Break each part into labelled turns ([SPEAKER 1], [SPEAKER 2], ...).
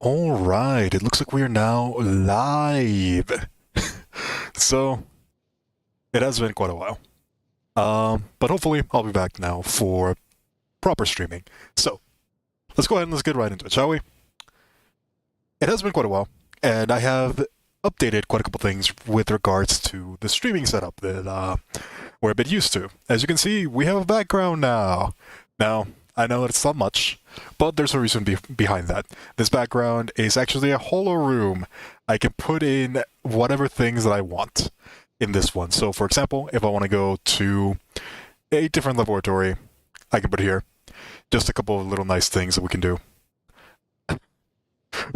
[SPEAKER 1] Alright, it looks like we are now live. So, it has been quite a while. But hopefully I'll be back now for proper streaming. So, let's go ahead and let's get right into it, shall we? It has been quite a while, and I have updated quite a couple things with regards to the streaming setup that we're a bit used to. As you can see, we have a background now. Now, I know it's not much, but there's a reason behind that. This background is actually a holo room. I can put in whatever things that I want in this one. So, for example, if I want to go to a different laboratory, I can put here just a couple of little nice things that we can do.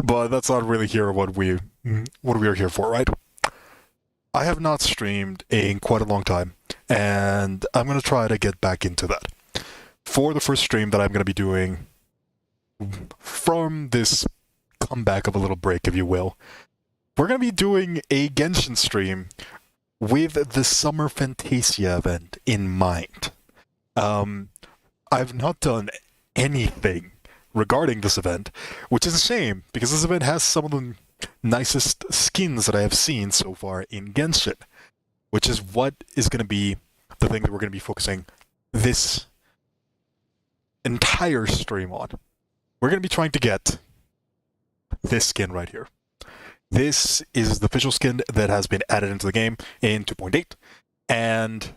[SPEAKER 1] But that's not really here what we are here for, right? I have not streamed in quite a long time, and I'm going to try to get back into that. For the first stream that I'm going to be doing from this comeback of a little break, if you will, we're going to be doing a Genshin stream with the Summer Fantasia event in mind. I've not done anything regarding this event, which is a shame, because this event has some of the nicest skins that I have seen so far in Genshin, which is what is going to be the thing that we're going to be focusing this entire stream on. We're going to be trying to get this skin right here. This is the fischl skin that has been added into the game in 2.8, and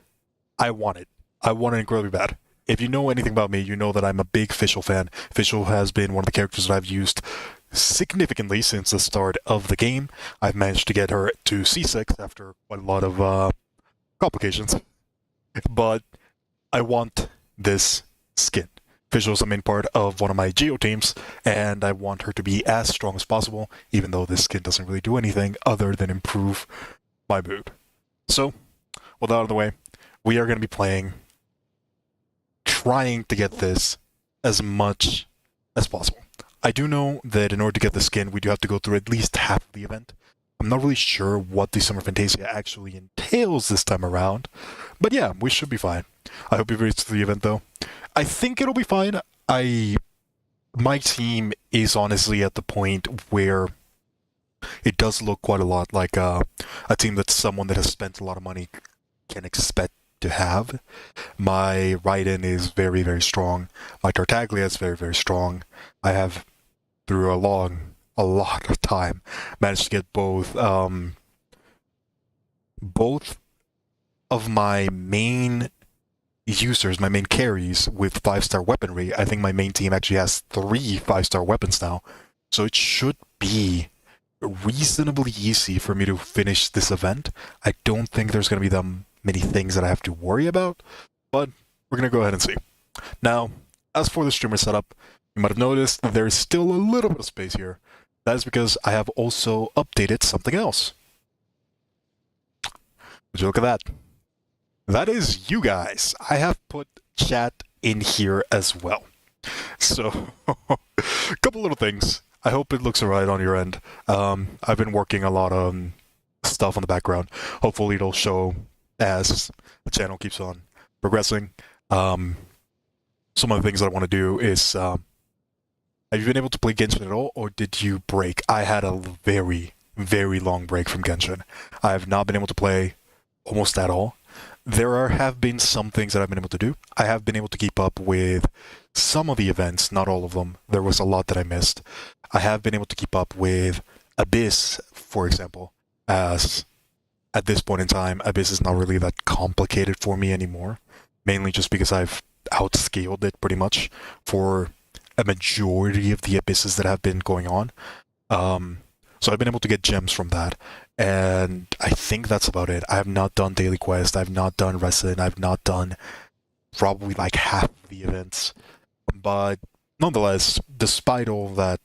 [SPEAKER 1] I want it. I want it incredibly bad. If you know anything about me, you know that I'm a big fischl fan. Fischl has been one of the characters that I've used significantly since the start of the game. I've managed to get her to C6 after quite a lot of complications. But I want this skin. Fischl is the main part of one of my Geo teams, and I want her to be as strong as possible, even though this skin doesn't really do anything other than improve my mood. So, with that out of the way, we are going to be trying to get this as much as possible. I do know that in order to get the skin, we do have to go through at least half of the event. I'm not really sure what the Summer Fantasia actually entails this time around, but yeah, we should be fine. I hope you've reached the event though. I think it'll be fine. My team is honestly at the point where it does look quite a lot like a team that someone that has spent a lot of money can expect to have. My Raiden is very, very strong. My Tartaglia is very, very strong. I have, through a lot of time, managed to get both of my main users, my main carries with 5-star weaponry. I think my main team actually has 3 5-star weapons now, so it should be reasonably easy for me to finish this event. I don't think there's going to be that many things that I have to worry about, but we're going to go ahead and see. Now, as for the streamer setup, you might have noticed that there is still a little bit of space here. That is because I have also updated something else. Would you look at that? That is you guys. I have put chat in here as well. So, a couple little things. I hope it looks alright on your end. I've been working a lot of stuff on the background. Hopefully it'll show as the channel keeps on progressing. Some of the things that I want to do is, have you been able to play Genshin at all, or did you break? I had a very, very long break from Genshin. I have not been able to play almost at all. There have been some things that I've been able to do. I have been able to keep up with some of the events, not all of them. There was a lot that I missed. I have been able to keep up with Abyss, for example, as at this point in time, Abyss is not really that complicated for me anymore, mainly just because I've outscaled it pretty much for a majority of the Abysses that have been going on. So I've been able to get gems from that, and I think that's about it. I have not done Daily Quest, I've not done Resin, I've not done probably like half of the events. But nonetheless, despite all that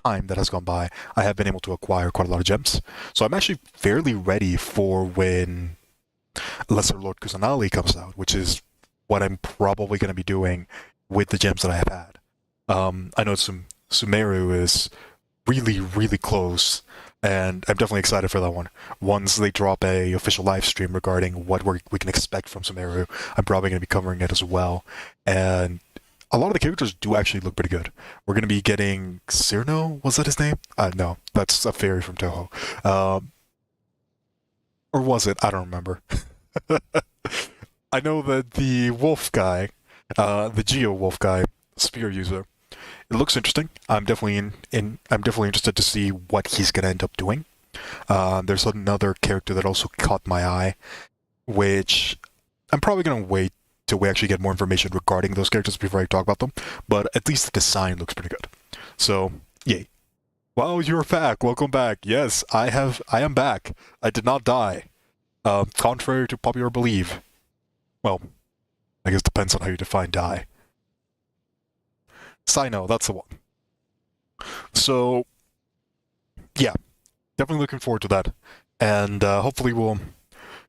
[SPEAKER 1] time that has gone by, I have been able to acquire quite a lot of gems. So I'm actually fairly ready for when Lesser Lord Kusanali comes out, which is what I'm probably going to be doing with the gems that I have had. I know Sumeru is really, really close, and I'm definitely excited for that one. Once they drop a official live stream regarding what we can expect from Sumeru, I'm probably going to be covering it as well. And a lot of the characters do actually look pretty good. We're going to be getting Cyrno, was that his name? No, that's a fairy from Toho. Or was it? I don't remember. I know that the wolf guy, the Geo wolf guy, spear user, it looks interesting. I'm definitely I'm definitely interested to see what he's going to end up doing. There's another character that also caught my eye, which I'm probably going to wait till we actually get more information regarding those characters before I talk about them. But at least the design looks pretty good. So, yay. Wow, you're back. Welcome back. Yes, I am back. I did not die. Contrary to popular belief. Well, I guess depends on how you define die. Sino, that's the one. So, yeah, definitely looking forward to that, and hopefully we'll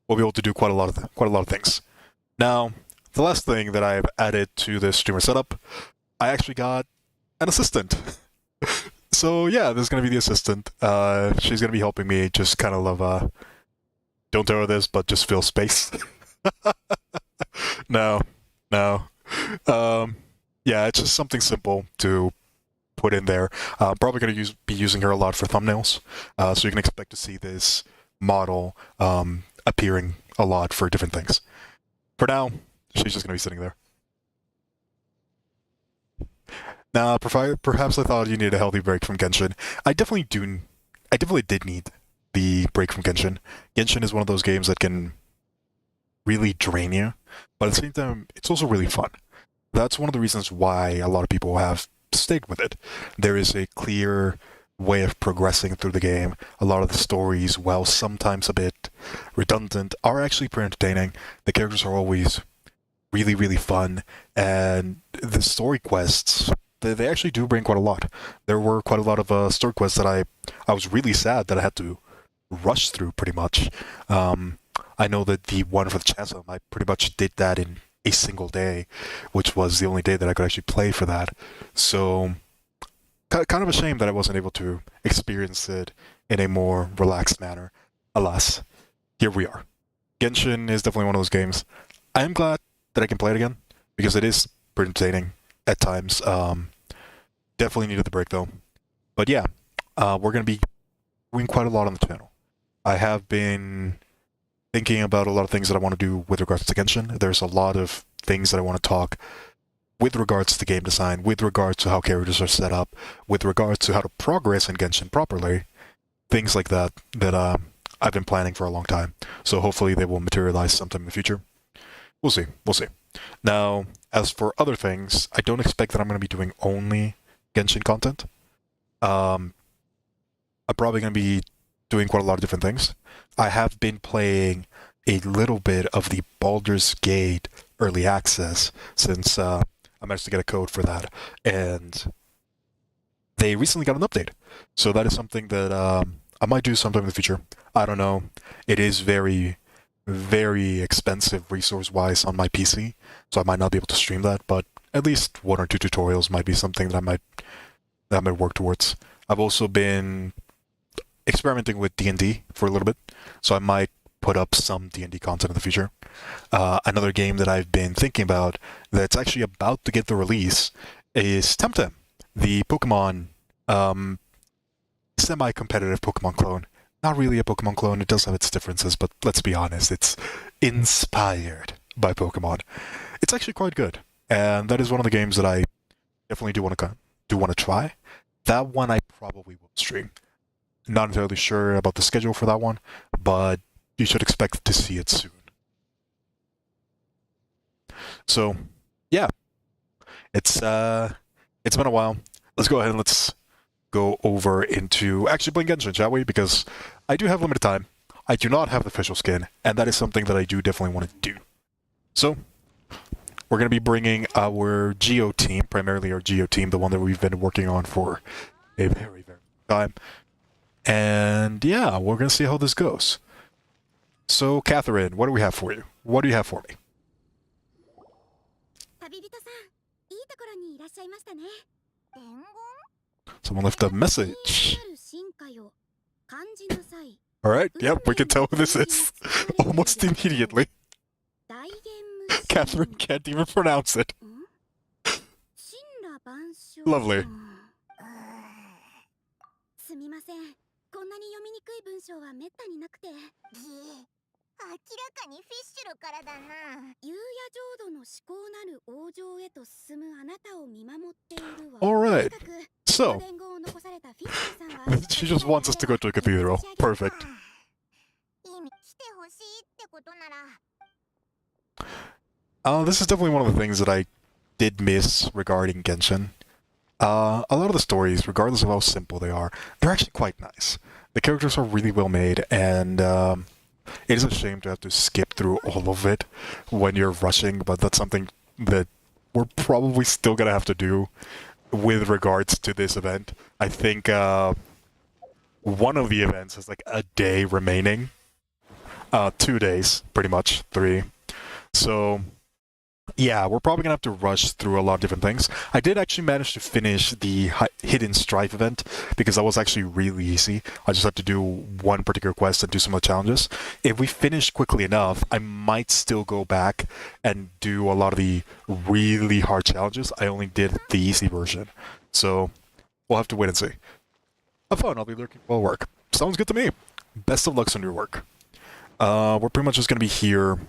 [SPEAKER 1] be able to do quite a lot of things. Now, the last thing that I've added to this streamer setup, I actually got an assistant. So yeah, this is gonna be the assistant. She's gonna be helping me just kind of don't tell her this, but just fill space. No. Yeah, it's just something simple to put in there. I'm probably going to be using her a lot for thumbnails, so you can expect to see this model appearing a lot for different things. For now, she's just going to be sitting there. Now, perhaps I thought you needed a healthy break from Genshin. I definitely did need the break from Genshin. Genshin is one of those games that can really drain you, but at the same time, it's also really fun. That's one of the reasons why a lot of people have stayed with it. There is a clear way of progressing through the game. A lot of the stories, while sometimes a bit redundant, are actually pretty entertaining. The characters are always really, really fun, and the story quests, they actually do bring quite a lot. There were quite a lot of story quests that I was really sad that I had to rush through pretty much. I know that the one for the Chasm, I pretty much did that in a single day, which was the only day that I could actually play for that. So, kind of a shame that I wasn't able to experience it in a more relaxed manner. Alas, here we are. Genshin is definitely one of those games. I am glad that I can play it again, because it is pretty entertaining at times. Definitely needed the break though. But yeah, we're going to be doing quite a lot on the channel. I have been thinking about a lot of things that I want to do with regards to Genshin. There's a lot of things that I want to talk with regards to game design, with regards to how characters are set up, with regards to how to progress in Genshin properly. Things like that I've been planning for a long time. So hopefully they will materialize sometime in the future. We'll see. Now, as for other things, I don't expect that I'm going to be doing only Genshin content. I'm probably going to be doing quite a lot of different things. I have been playing a little bit of the Baldur's Gate early access since I managed to get a code for that, and they recently got an update. So that is something that I might do sometime in the future. I don't know. It is very, very expensive resource-wise on my PC, so I might not be able to stream that, but at least one or two tutorials might be something that I might work towards. I've also been experimenting with D&D for a little bit, so I might put up some D&D content in the future. Another game that I've been thinking about that's actually about to get the release is Temtem, the Pokemon semi-competitive Pokemon clone. Not really a Pokemon clone, it does have its differences, but let's be honest, it's inspired by Pokemon. It's actually quite good, and that is one of the games that I definitely do want to try. That one I probably will stream. Not entirely sure about the schedule for that one, but you should expect to see it soon. So, yeah, it's been a while. Let's go ahead and let's go over into actually playing Genshin, shall we? Because I do have limited time. I do not have the fischl skin, and that is something that I do definitely want to do. So, we're going to be bringing our Geo team, primarily our Geo team, the one that we've been working on for a very, very long time. And yeah, we're going to see how this goes. So, Catherine, what do we have for you? What do you have for me? Someone left a message. Alright, yep, we can tell who this is. Almost immediately. Catherine can't even pronounce it. Lovely.
[SPEAKER 2] すみません。こんなに読みにくい文章はめったになくて。明らかにフィッシュルからだな。優也浄土の至高なる王城へと進むあなたを見守っているわ。
[SPEAKER 1] Alright. So,
[SPEAKER 2] 伝言を残されたフィッシュルさんは
[SPEAKER 1] she just wants us to go to a cathedral. Perfect.
[SPEAKER 2] いいね。来てほしいってことなら。
[SPEAKER 1] This is definitely one of the things that I did miss regarding Genshin. A lot of the stories, regardless of how simple they are, they're actually quite nice. The characters are really well made, and it is a shame to have to skip through all of it when you're rushing, but that's something that we're probably still gonna have to do with regards to this event. I think one of the events has like a day remaining. 2 days, pretty much, 3. So, yeah, we're probably gonna have to rush through a lot of different things. I did actually manage to finish the Hidden Strife event, because that was actually really easy. I just had to do one particular quest and do some of the challenges. If we finish quickly enough, I might still go back and do a lot of the really hard challenges. I only did the easy version. So, we'll have to wait and see. Have fun, I'll be lurking while work. Sounds good to me. Best of luck on your work. We're pretty much just gonna be here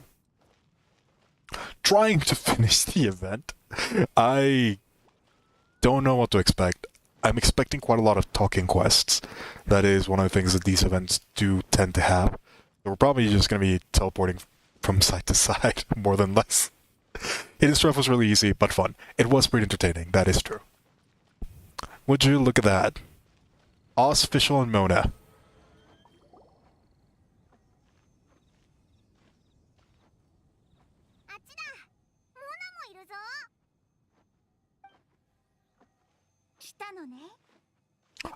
[SPEAKER 1] trying to finish the event. I don't know what to expect. I'm expecting quite a lot of talking quests. That is one of the things that these events do tend to have. So we're probably just gonna be teleporting from side to side, more than less. Hidden Strife was really easy, but fun. It was pretty entertaining, that is true. Would you look at that? Oz, Fischl, and Mona.
[SPEAKER 2] あっちだ。モナもいるぞ。来たのね。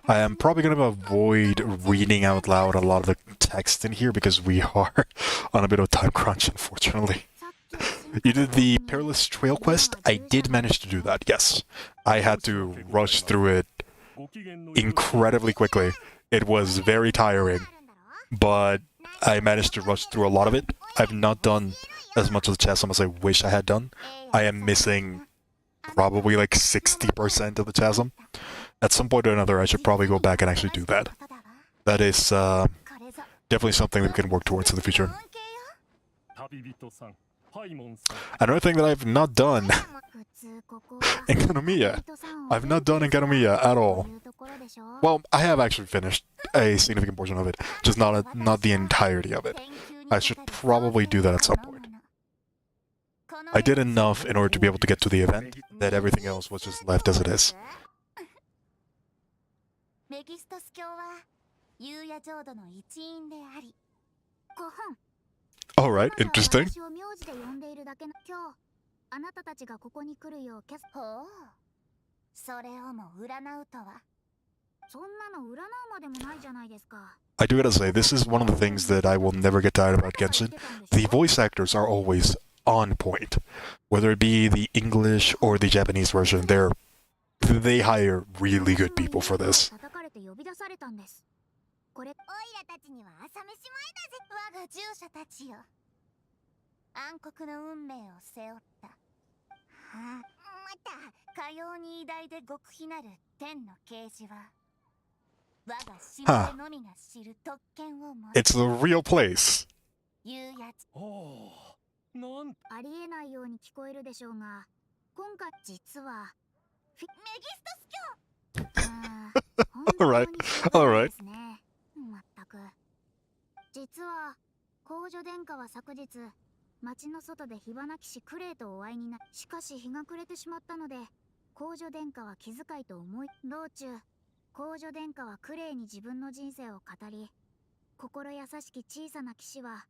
[SPEAKER 1] I am probably going to avoid reading out loud a lot of the text in here because we are on a bit of a time crunch, unfortunately. You did the Perilous Trail quest? I did manage to do that, yes. I had to rush through it incredibly quickly. It was very tiring, but I managed to rush through a lot of it. I've not done as much of the chasm as I wish I had done. I am missing probably like 60% of the chasm. At some point or another, I should probably go back and actually do that. That is definitely something that we can work towards in the future. Another thing that I've not done in Kanomiya. I've not done in Kanomiya at all. Well, I have actually finished a significant portion of it, just not the entirety of it. I should probably do that at some point. I did enough in order to be able to get to the event, that everything else was just left as it is. Alright, interesting. I do gotta say, this is one of the things that I will never get tired about Genshin. The voice actors are always on point. Whether it be the English or the Japanese version, they hire really good people for this.
[SPEAKER 2] おいらたちには朝飯前だぜ。我が従者たちよ。暗黒の運命を背負った。はあ、また。かように偉大で極秘なる天の啓示は。我がしもべのみが知る特権を持つ。
[SPEAKER 1] It's the real place.
[SPEAKER 2] 言うやつ。ありえないように聞こえるでしょうが、今回実はメギストス教。
[SPEAKER 1] Alright, alright.
[SPEAKER 2] まったく。実は皇女殿下は昨日町の外で火花騎士クレイとお会いになり、しかし日が暮れてしまったので皇女殿下は気遣いと思い、道中皇女殿下はクレイに自分の人生を語り、心優しき小さな騎士は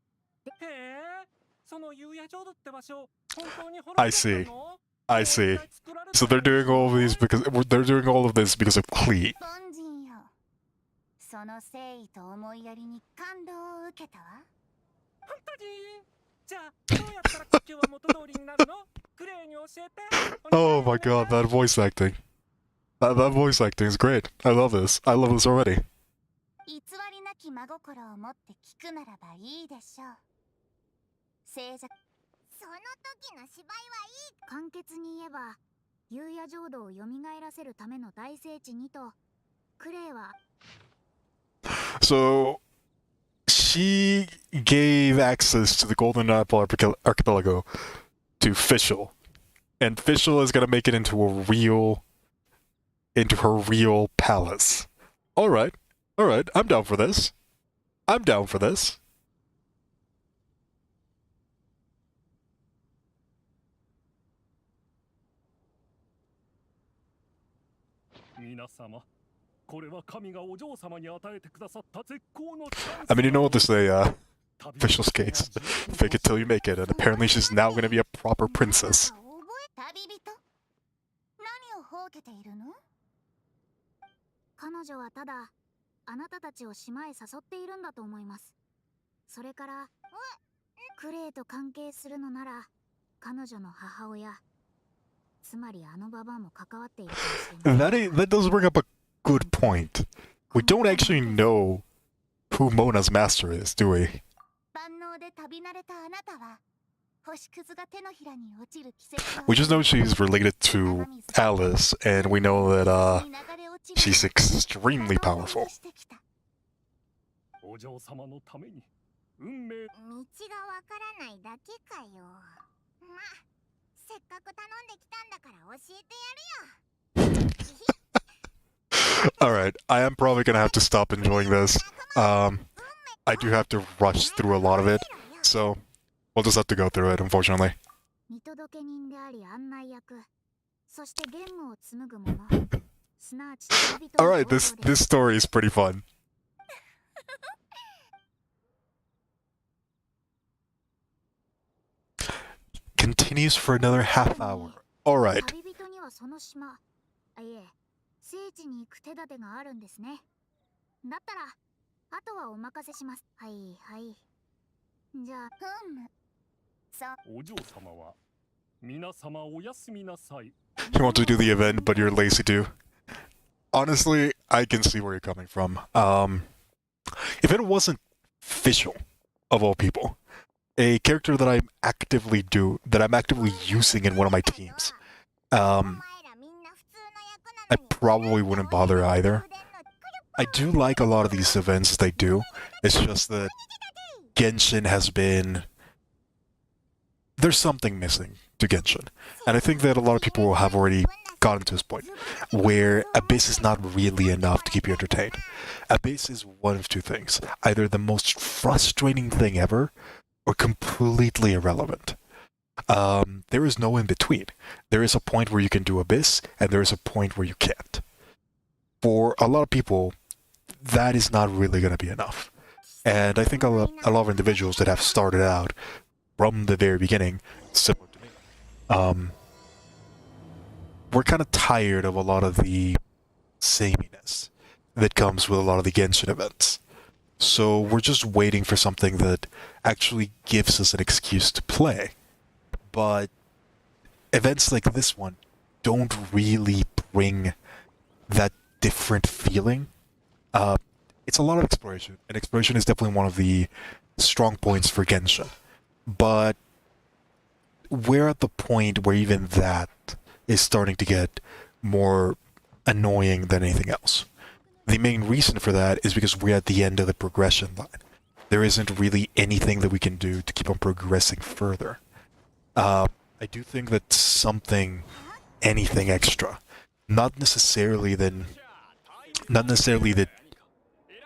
[SPEAKER 2] へえ、その優也浄土って場所本当に滅びたの？
[SPEAKER 1] I see. So they're doing all of these because they're doing all of this because of Klee.
[SPEAKER 2] その誠意と思いやりに感動を受けたわ。本当に？じゃあどうやったら呼吸は元通りになるの？クレイに教えて。
[SPEAKER 1] Oh my god, that voice acting. That voice acting is great. I love this. I love this already.
[SPEAKER 2] 偽りなき真心を持って聞くならばいいでしょう。静寂。その時の芝居はいい。簡潔に言えば、夕夜浄土を蘇らせるための大聖地にと、クレイは
[SPEAKER 1] So she gave access to the Golden Apple Archipelago to fischl, and fischl is gonna make it into her real palace. All right, I'm down for this. I'm down for this.
[SPEAKER 3] 皆様、これは神がお嬢様に与えてくださった絶好のチャンス。
[SPEAKER 1] I mean, you know what they say, fischl's case. Fake it till you make it, and apparently she's now gonna be a proper princess.
[SPEAKER 2] 旅人、何をほうけているの？彼女はただあなたたちを島へ誘っているんだと思います。それからクレイと関係するのなら彼女の母親、つまりあのババアも関わっているかもしれない。
[SPEAKER 1] That does bring up a good point. We don't actually know who Mona's master is, do we?
[SPEAKER 2] 万能で旅慣れたあなたは星屑が手のひらに落ちる季節。
[SPEAKER 1] We just know she's related to Alice, and we know that she's extremely powerful.
[SPEAKER 3] お嬢様のために運命。
[SPEAKER 2] 道がわからないだけかよ。まあ、せっかく頼んできたんだから教えてやるよ。
[SPEAKER 1] Alright, I am probably gonna have to stop enjoying this. I do have to rush through a lot of it, so we'll just have to go through it, unfortunately.
[SPEAKER 2] 見届け人であり案内役、そしてゲームを紡ぐ者、すなわち旅人の
[SPEAKER 1] Alright, this story is pretty fun. Continues for another half hour. Alright.
[SPEAKER 2] 旅人にはその島、いえ、聖地に行く手立てがあるんですね。だったら、あとはお任せします。はいはい。じゃあ、
[SPEAKER 3] お嬢様は皆様おやすみなさい。
[SPEAKER 1] You want to do the event, but you're lazy to. Honestly, I can see where you're coming from. If it wasn't fischl, of all people, a character that I'm actively using in one of my teams, I probably wouldn't bother either. I do like a lot of these events they do. It's just that Genshin has been... There's something missing to Genshin. And I think that a lot of people have already gotten to this point where Abyss is not really enough to keep you entertained. Abyss is one of two things. Either the most frustrating thing ever or completely irrelevant. There is no in between. There is a point where you can do Abyss, and there is a point where you can't. For a lot of people, that is not really going to be enough. And I think a lot of individuals that have started out from the very beginning, similar to me, we're kind of tired of a lot of the sameness that comes with a lot of the Genshin events. So we're just waiting for something that actually gives us an excuse to play. But events like this one don't really bring that different feeling. It's a lot of exploration, and exploration is definitely one of the strong points for Genshin. But we're at the point where even that is starting to get more annoying than anything else. The main reason for that is because we're at the end of the progression line. There isn't really anything that we can do to keep on progressing further. I do think that anything extra, not necessarily that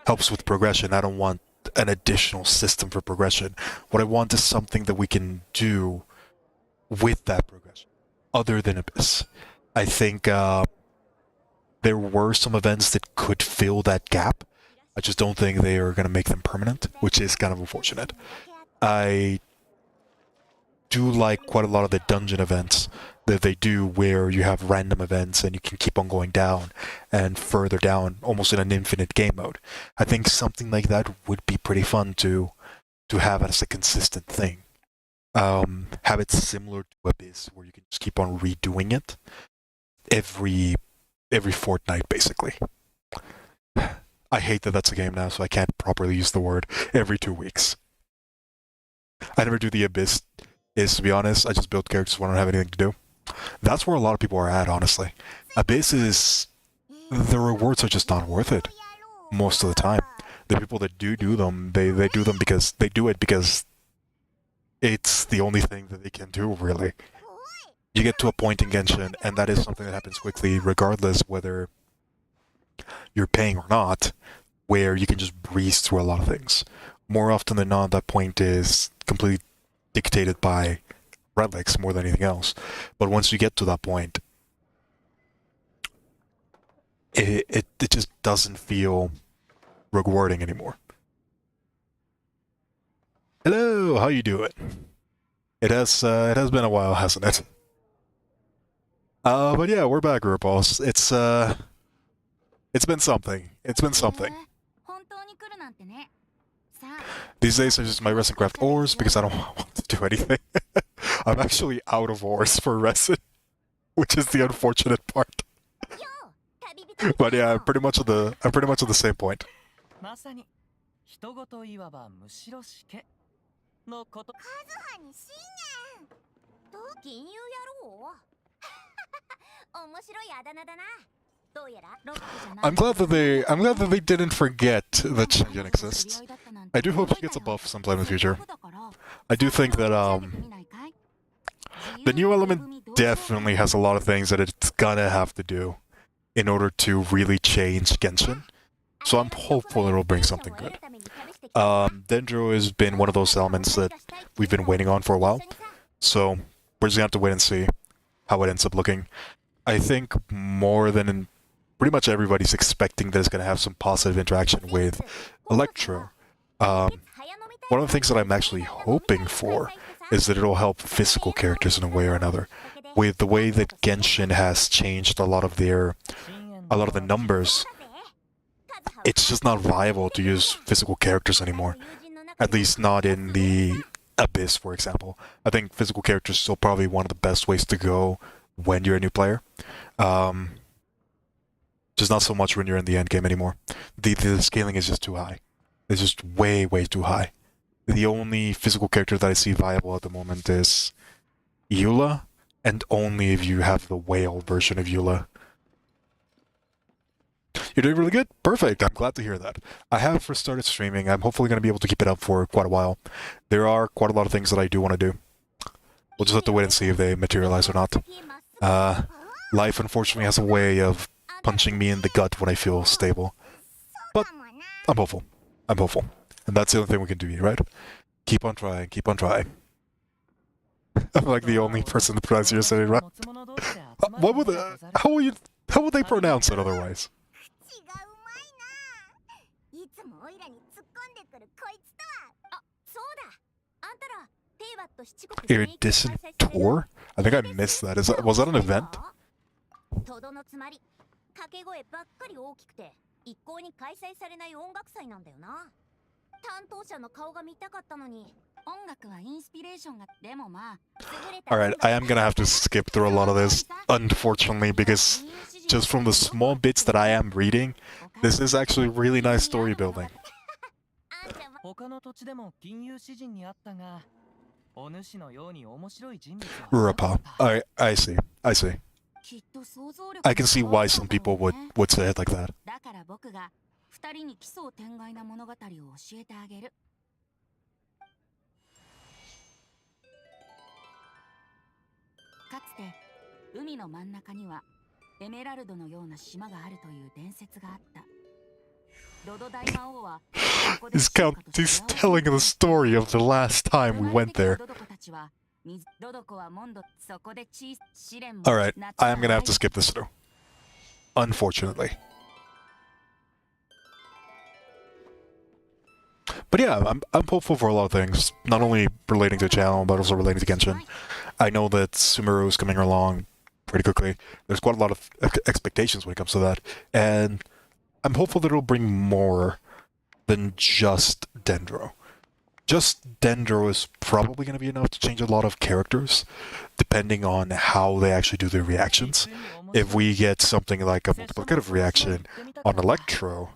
[SPEAKER 1] helps with progression. I don't want an additional system for progression. What I want is something that we can do with that progression, other than Abyss. I think there were some events that could fill that gap. I just don't think they are going to make them permanent, which is kind of unfortunate. I do like quite a lot of the dungeon events that they do where you have random events and you can keep on going down and further down, almost in an infinite game mode. I think something like that would be pretty fun to have as a consistent thing. Have it similar to Abyss, where you can just keep on redoing it every fortnight, basically. I hate that that's a game now, so I can't properly use the word every 2 weeks. I never do the Abyss, to be honest, I just build characters when I don't have anything to do. That's where a lot of people are at, honestly. Abyss is... the rewards are just not worth it most of the time. The people that do them, they do them because... they do it because it's the only thing that they can do, really. You get to a point in Genshin, and that is something that happens quickly, regardless whether you're paying or not, where you can just breeze through a lot of things. More often than not, that point is completely dictated by relics more than anything else. But once you get to that point, it just doesn't feel rewarding anymore. Hello, how you doing? It has been a while, hasn't it? But yeah, we're back, RuPaul's. It's been something. It's been something. These days I just my resin craft ores because I don't want to do anything. I'm actually out of ores for resin, which is the unfortunate part. But yeah, I'm pretty much at the same point.
[SPEAKER 4] まさに人事いわばむしろしけのこと
[SPEAKER 2] カズハに信念と金融野郎面白いあだ名だなどうやらロックじゃない
[SPEAKER 1] I'm glad that they didn't forget that Shingen exists. I do hope she gets a buff sometime in the future. I do think that the new element definitely has a lot of things that it's gonna have to do in order to really change Genshin. So I'm hopeful it'll bring something good. Dendro has been one of those elements that we've been waiting on for a while. So we're just gonna have to wait and see how it ends up looking. I think more than pretty much everybody's expecting that it's gonna have some positive interaction with Electro. One of the things that I'm actually hoping for is that it'll help physical characters in a way or another. With the way that Genshin has changed a lot of the numbers, it's just not viable to use physical characters anymore. At least not in the Abyss, for example. I think physical characters are still probably one of the best ways to go when you're a new player. Just not so much when you're in the end game anymore. The scaling is just too high. It's just way, way too high. The only physical character that I see viable at the moment is Eula, and only if you have the whale version of Eula. You're doing really good? Perfect. I'm glad to hear that. I have first started streaming. I'm hopefully going to be able to keep it up for quite a while. There are quite a lot of things that I do want to do. We'll just have to wait and see if they materialize or not. Life, unfortunately, has a way of punching me in the gut when I feel stable. But I'm hopeful. I'm hopeful. And that's the only thing we can do here, right? Keep on trying. Keep on trying. I'm like the only person that pronounces your city, right? What would how would they pronounce it otherwise?
[SPEAKER 2] 血がうまいないつもオイラに突っ込んでくるこいつとはあそうだあんたらテイバット七国
[SPEAKER 1] Iridescent Tour? I think I missed that. Was that an event?
[SPEAKER 2] トドのつまり掛け声ばっかり大きくて一向に開催されない音楽祭なんだよな担当者の顔が見たかったのに音楽はインスピレーションがでもまあ
[SPEAKER 1] Alright, I am gonna have to skip through a lot of this, unfortunately, because just from the small bits that I am reading, this is actually really nice story building.
[SPEAKER 4] 他の土地でも金融詩人にあったがお主のように面白い人物は
[SPEAKER 1] Rupa. I see. I see. I can see why some people would say it like that.
[SPEAKER 2] だから僕が二人に奇想天外な物語を教えてあげるかつて海の真ん中にはエメラルドのような島があるという伝説があったドド大魔王は
[SPEAKER 1] He's telling the story of the last time we went there. Alright, I am gonna have to skip this through. Unfortunately. But yeah, I'm hopeful for a lot of things, not only relating to the channel, but also relating to Genshin. I know that Sumeru is coming along pretty quickly. There's quite a lot of expectations when it comes to that, and I'm hopeful that it'll bring more than just Dendro. Just Dendro is probably going to be enough to change a lot of characters, depending on how they actually do their reactions. If we get something like a multiplicative reaction on Electro,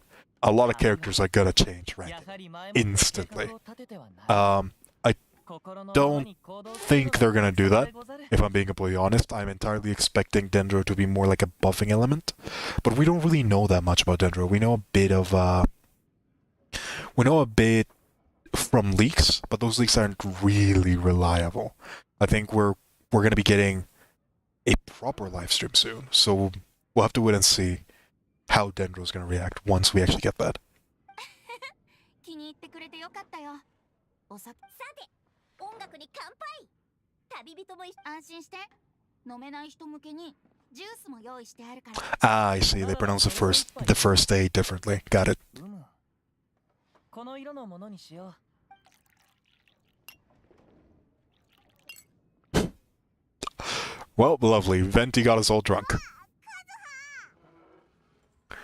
[SPEAKER 1] a lot of characters are gonna change, right? Instantly. don't think they're gonna do that. If I'm being completely honest, I'm entirely expecting Dendro to be more like a buffing element, but we don't really know that much about Dendro. We know a bit from leaks, but those leaks aren't really reliable. I think we're gonna be getting a proper live stream soon, so we'll have to wait and see how Dendro's gonna react once we actually get that.
[SPEAKER 2] 気に入ってくれてよかったよ。お酒さて、音楽に乾杯。旅人も安心して。飲めない人向けにジュースも用意してあるから。
[SPEAKER 1] Ah, I see. They pronounce the first A differently. Got it.
[SPEAKER 4] この色のものにしよう。
[SPEAKER 1] Well, lovely. Venti got us all drunk.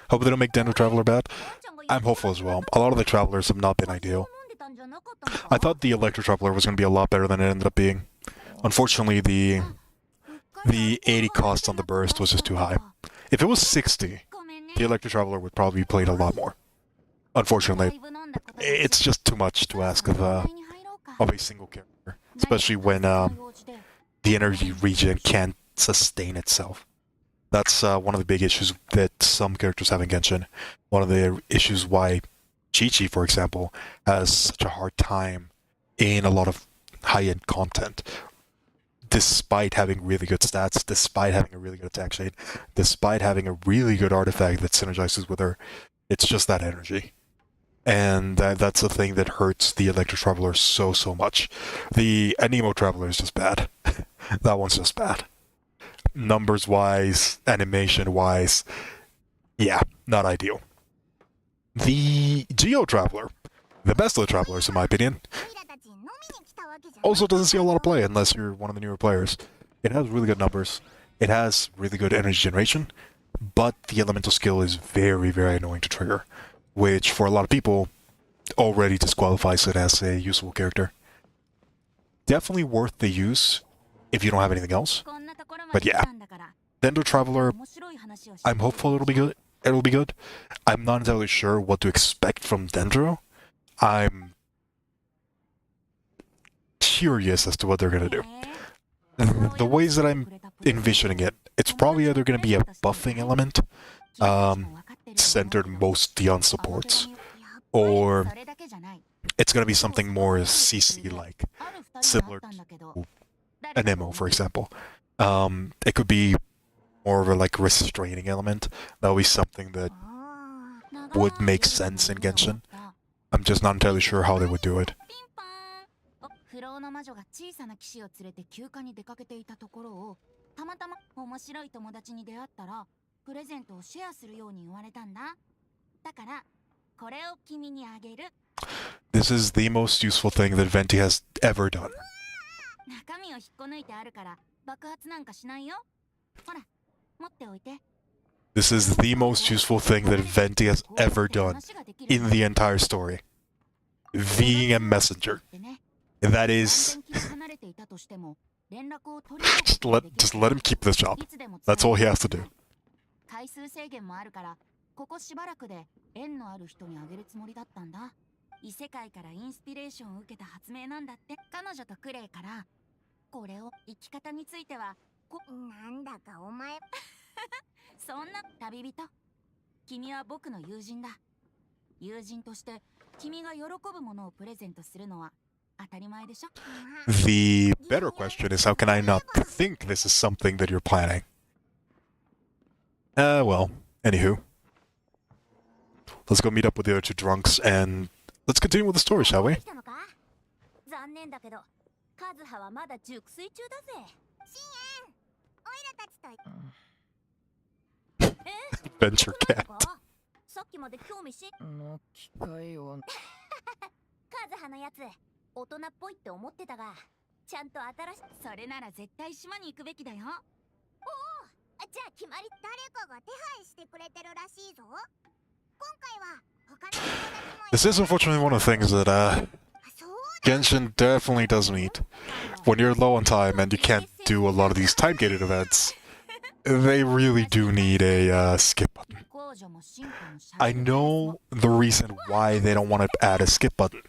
[SPEAKER 1] Hope they don't make Dendro Traveler bad. I'm hopeful as well. A lot of the Travelers have not been ideal. I thought the Electro Traveler was going to be a lot better than it ended up being. Unfortunately, the 80 cost on the burst was just too high. If it was 60, the Electro Traveler would probably be played a lot more. Unfortunately, it's just too much to ask of a single character, especially when the energy regen can't sustain itself. That's one of the big issues that some characters have in Genshin. One of the issues why Chi-Chi, for example, has such a hard time in a lot of high-end content, despite having really good stats, despite having a really good attack shade, despite having a really good artifact that synergizes with her. It's just that energy. And that's the thing that hurts the Electro Traveler so much. The Anemo Traveler is just bad. That one's just bad. Numbers-wise, animation-wise, yeah, not ideal. The Geo Traveler, the best of the Travelers in my opinion, also doesn't see a lot of play unless you're one of the newer players. It has really good numbers, it has really good energy generation, but the elemental skill is very annoying to trigger, which for a lot of people already disqualifies it as a usable character. Definitely worth the use if you don't have anything else. But yeah, Dendro Traveler, I'm hopeful it'll be good. I'm not entirely sure what to expect from Dendro. I'm curious as to what they're gonna do. The ways that I'm envisioning it, it's probably either gonna be a buffing element, centered mostly on supports, or it's gonna be something more CC-like, similar to an MO, for example. It could be more of a restraining element. That would be something that would make sense in Genshin. I'm just not entirely sure how they would do it.
[SPEAKER 2] 不老の魔女が小さな騎士を連れて休暇に出かけていたところをたまたま面白い友達に出会ったらプレゼントをシェアするように言われたんだ。だからこれを君にあげる。
[SPEAKER 1] This is the most useful thing that Venti has ever done.
[SPEAKER 2] 中身を引っこ抜いてあるから爆発なんかしないよ。ほら、持っておいて。
[SPEAKER 1] This is the most useful thing that Venti has ever done in the entire story. Being a messenger. That is... just let him keep this job. That's all he has to do.
[SPEAKER 2] 回数制限もあるからここしばらくで縁のある人にあげるつもりだったんだ。異世界からインスピレーションを受けた発明なんだって。彼女とクレイからこれを生き方についてはなんだかお前そんな旅人、君は僕の友人だ。友人として君が喜ぶものをプレゼントするのは当たり前でしょ。
[SPEAKER 1] The better question is how can I not think this is something that you're planning? Well, anywho. Let's go meet up with the other two drunks and let's continue with the story, shall we?
[SPEAKER 2] 残念だけど、カズハはまだ熟睡中だぜ。シエン、オイラたちと。
[SPEAKER 1] Adventure cat.
[SPEAKER 2] さっきまで興味し。
[SPEAKER 4] の機会を。
[SPEAKER 2] カズハのやつ、大人っぽいって思ってたが、ちゃんと新しい。それなら絶対島に行くべきだよ。おお、じゃあ決まり。誰かが手配してくれてるらしいぞ。今回は他の友達も。
[SPEAKER 1] This is unfortunately one of the things that Genshin definitely does meet. When you're low on time and you can't do a lot of these time-gated events, they really do need a skip button. I know the reason why they don't want to add a skip button.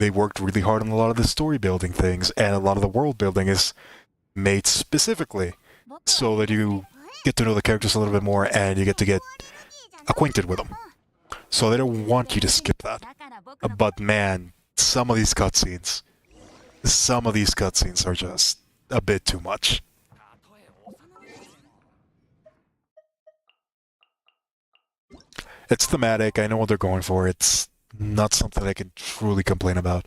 [SPEAKER 1] they worked really hard on a lot of the story building things, and a lot of the world building is made specifically so that you get to know the characters a little bit more and you get acquainted with them. So they don't want you to skip that. But man, some of these cutscenes are just a bit too much. It's thematic, I know what they're going for, it's not something I can truly complain about.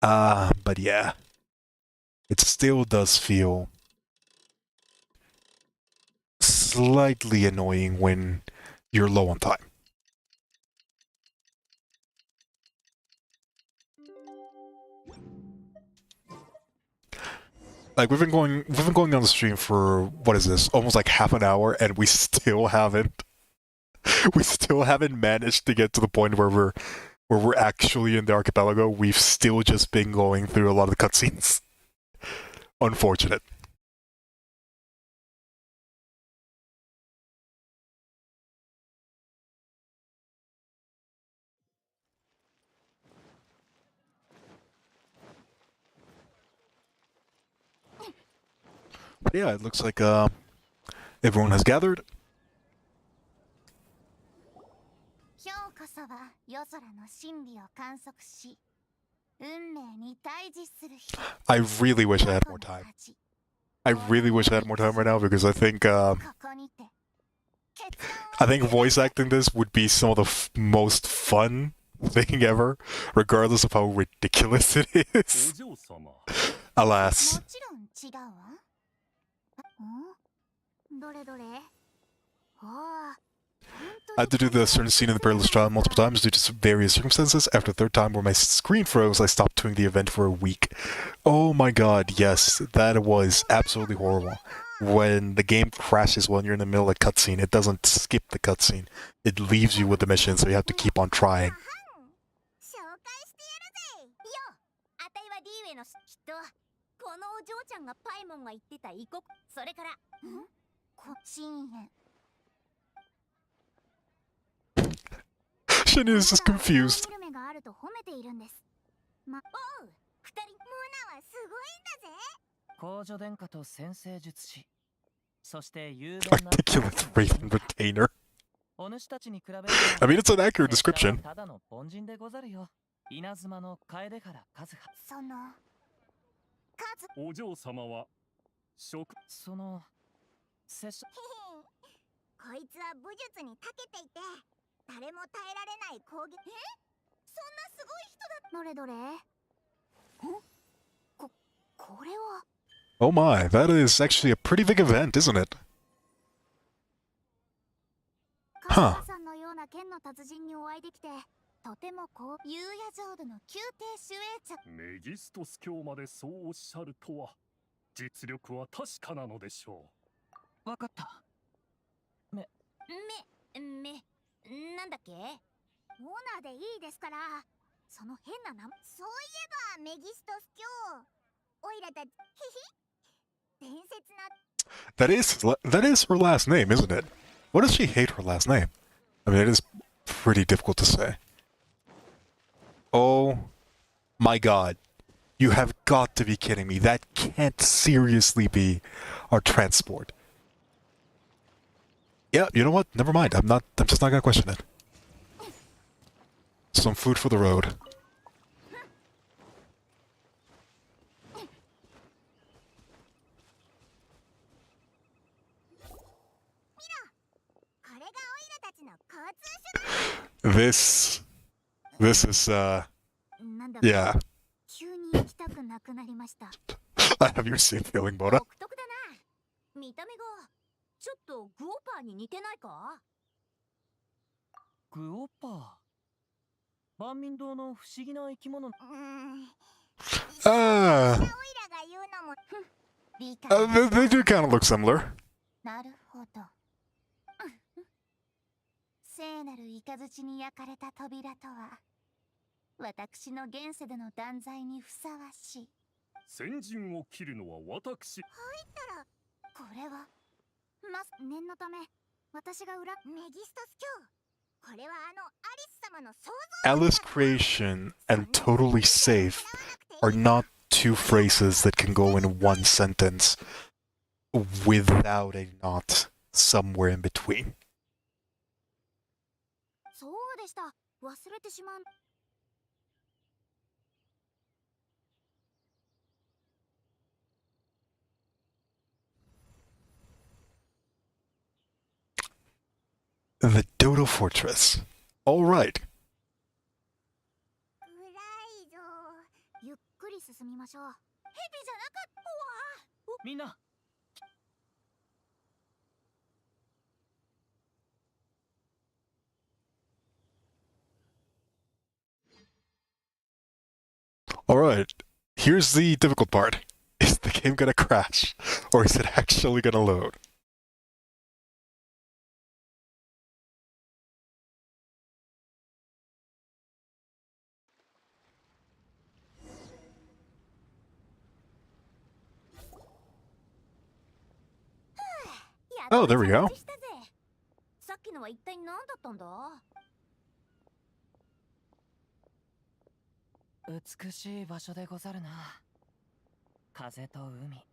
[SPEAKER 1] But yeah, it still does feel slightly annoying when you're low on time. Like we've been going on the stream for what is this? Almost like half an hour, and we still haven't managed to get to the point where we're actually in the archipelago. We've still just been going through a lot of the cutscenes. Unfortunate. But yeah, it looks like everyone has gathered. I really wish I had more time. I really wish I had more time right now because I think voice acting this would be some of the most fun thing ever, regardless of how ridiculous it is. Alas. I had to do the certain scene in the perilous trial multiple times due to various circumstances. After the third time where my screen froze, I stopped doing the event for a week. Oh my god, yes, that was absolutely horrible. When the game crashes when you're in the middle of a cutscene, it doesn't skip the cutscene. It leaves you with the mission, so you have to keep on trying. Shin is just confused. Articulate Wraith and Retainer. I mean, it's an accurate description.
[SPEAKER 3] お嬢様は食
[SPEAKER 4] その拙者
[SPEAKER 2] こいつは武術に長けていて誰も耐えられない攻撃。そんなすごい人だ。どれどれ。これは。
[SPEAKER 1] Oh my, that is actually a pretty big event, isn't it? Huh.
[SPEAKER 2] さんのような剣の達人にお会いできてとても優野浄土の宮廷守衛者
[SPEAKER 3] メギストス教までそうおっしゃるとは実力は確かなのでしょ
[SPEAKER 4] う。わかった。
[SPEAKER 2] なんだっけ？オーナーでいいですから。その変なそういえばメギストス教。オイラたち伝説な。
[SPEAKER 1] That is her last name, isn't it? What does she hate her last name? I mean, it is pretty difficult to say. Oh my god. You have got to be kidding me. That can't seriously be our transport. Yeah, you know what? Never mind. I'm just not gonna question it. Some food for the road. This is yeah. I have your same feeling, Mona.
[SPEAKER 2] 見た目がちょっとグオパーに似てないか？
[SPEAKER 4] グオパー。万民堂の不思議な生き物。
[SPEAKER 1] They do kind of look similar.
[SPEAKER 2] なるほど。聖なる雷に焼かれた扉とは、私の現世での断罪にふさわしい。
[SPEAKER 3] 先陣を切るのは私。
[SPEAKER 2] 入ったら、これは念のため私がメギストス教これはアリス様の想像
[SPEAKER 1] Alice creation and totally safe are not two phrases that can go in one sentence without a not somewhere in between.
[SPEAKER 2] そうでした。忘れてしまう。
[SPEAKER 1] The Dodo Fortress. All right.
[SPEAKER 2] 暗いぞ。ゆっくり進みましょう。ヘビじゃなかったわ。
[SPEAKER 4] みんな
[SPEAKER 1] All right. Here's the difficult part. Is the game gonna crash? Or is it actually gonna load? Oh, there we go.
[SPEAKER 2] さっきのは一体何だったんだ？
[SPEAKER 4] 美しい場所でござるな。風と海、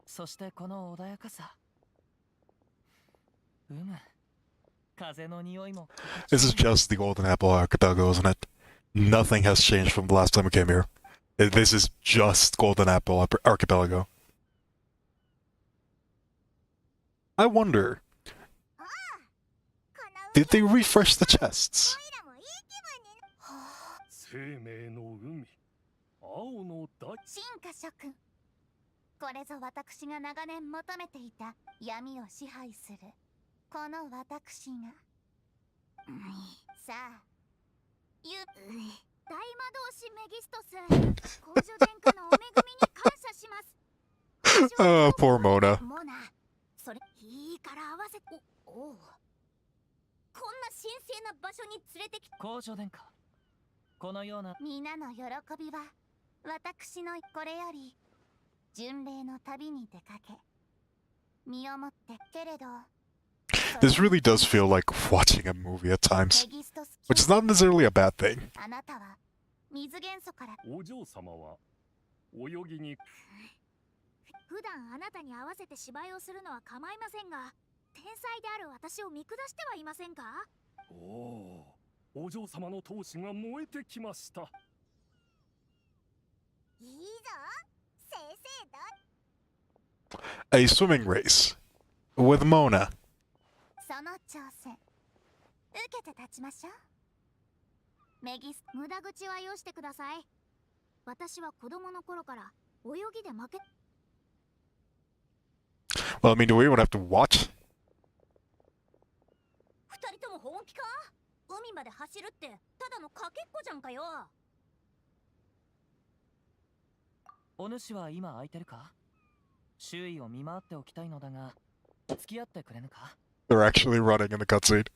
[SPEAKER 4] そしてこの穏やかさ。風の匂いも。
[SPEAKER 1] This is just the Golden Apple Archipelago, isn't it? Nothing has changed from the last time we came here. This is just Golden Apple Archipelago. I wonder, did they refresh the chests?
[SPEAKER 3] 生命の海、青の大
[SPEAKER 2] 進化諸君。これぞ私が長年求めていた闇を支配するこの私が。さあ、大魔導士メギストス、公女殿下のお恵みに感謝します。
[SPEAKER 1] Oh, poor Mona.
[SPEAKER 2] モナ、それいいから合わせて。おう。こんな神聖な場所に連れてきて。
[SPEAKER 4] 公女殿下。このような
[SPEAKER 2] 皆の喜びは私のこれより巡礼の旅に出かけ身をもってけれど
[SPEAKER 1] This really does feel like watching a movie at times, which is not necessarily a bad thing.
[SPEAKER 2] あなたは水元素から
[SPEAKER 3] お嬢様は泳ぎに
[SPEAKER 2] 普段あなたに合わせて芝居をするのは構いませんが天才である私を見下してはいませんか？
[SPEAKER 3] おお、お嬢様の闘志が燃えてきました。
[SPEAKER 2] いいぞ、正々だ。
[SPEAKER 1] A swimming race with Mona.
[SPEAKER 2] その挑戦受けて立ちましょう。メギス、無駄口はよしてください。私は子供の頃から泳ぎで負け。
[SPEAKER 1] Well, I mean, do we even have to watch?
[SPEAKER 2] 二人とも本気か？海まで走るってただのかけっこじゃんかよ。
[SPEAKER 4] お主は今空いてるか？周囲を見回っておきたいのだが、付き合ってくれぬか？
[SPEAKER 1] They're actually running in the cutscene.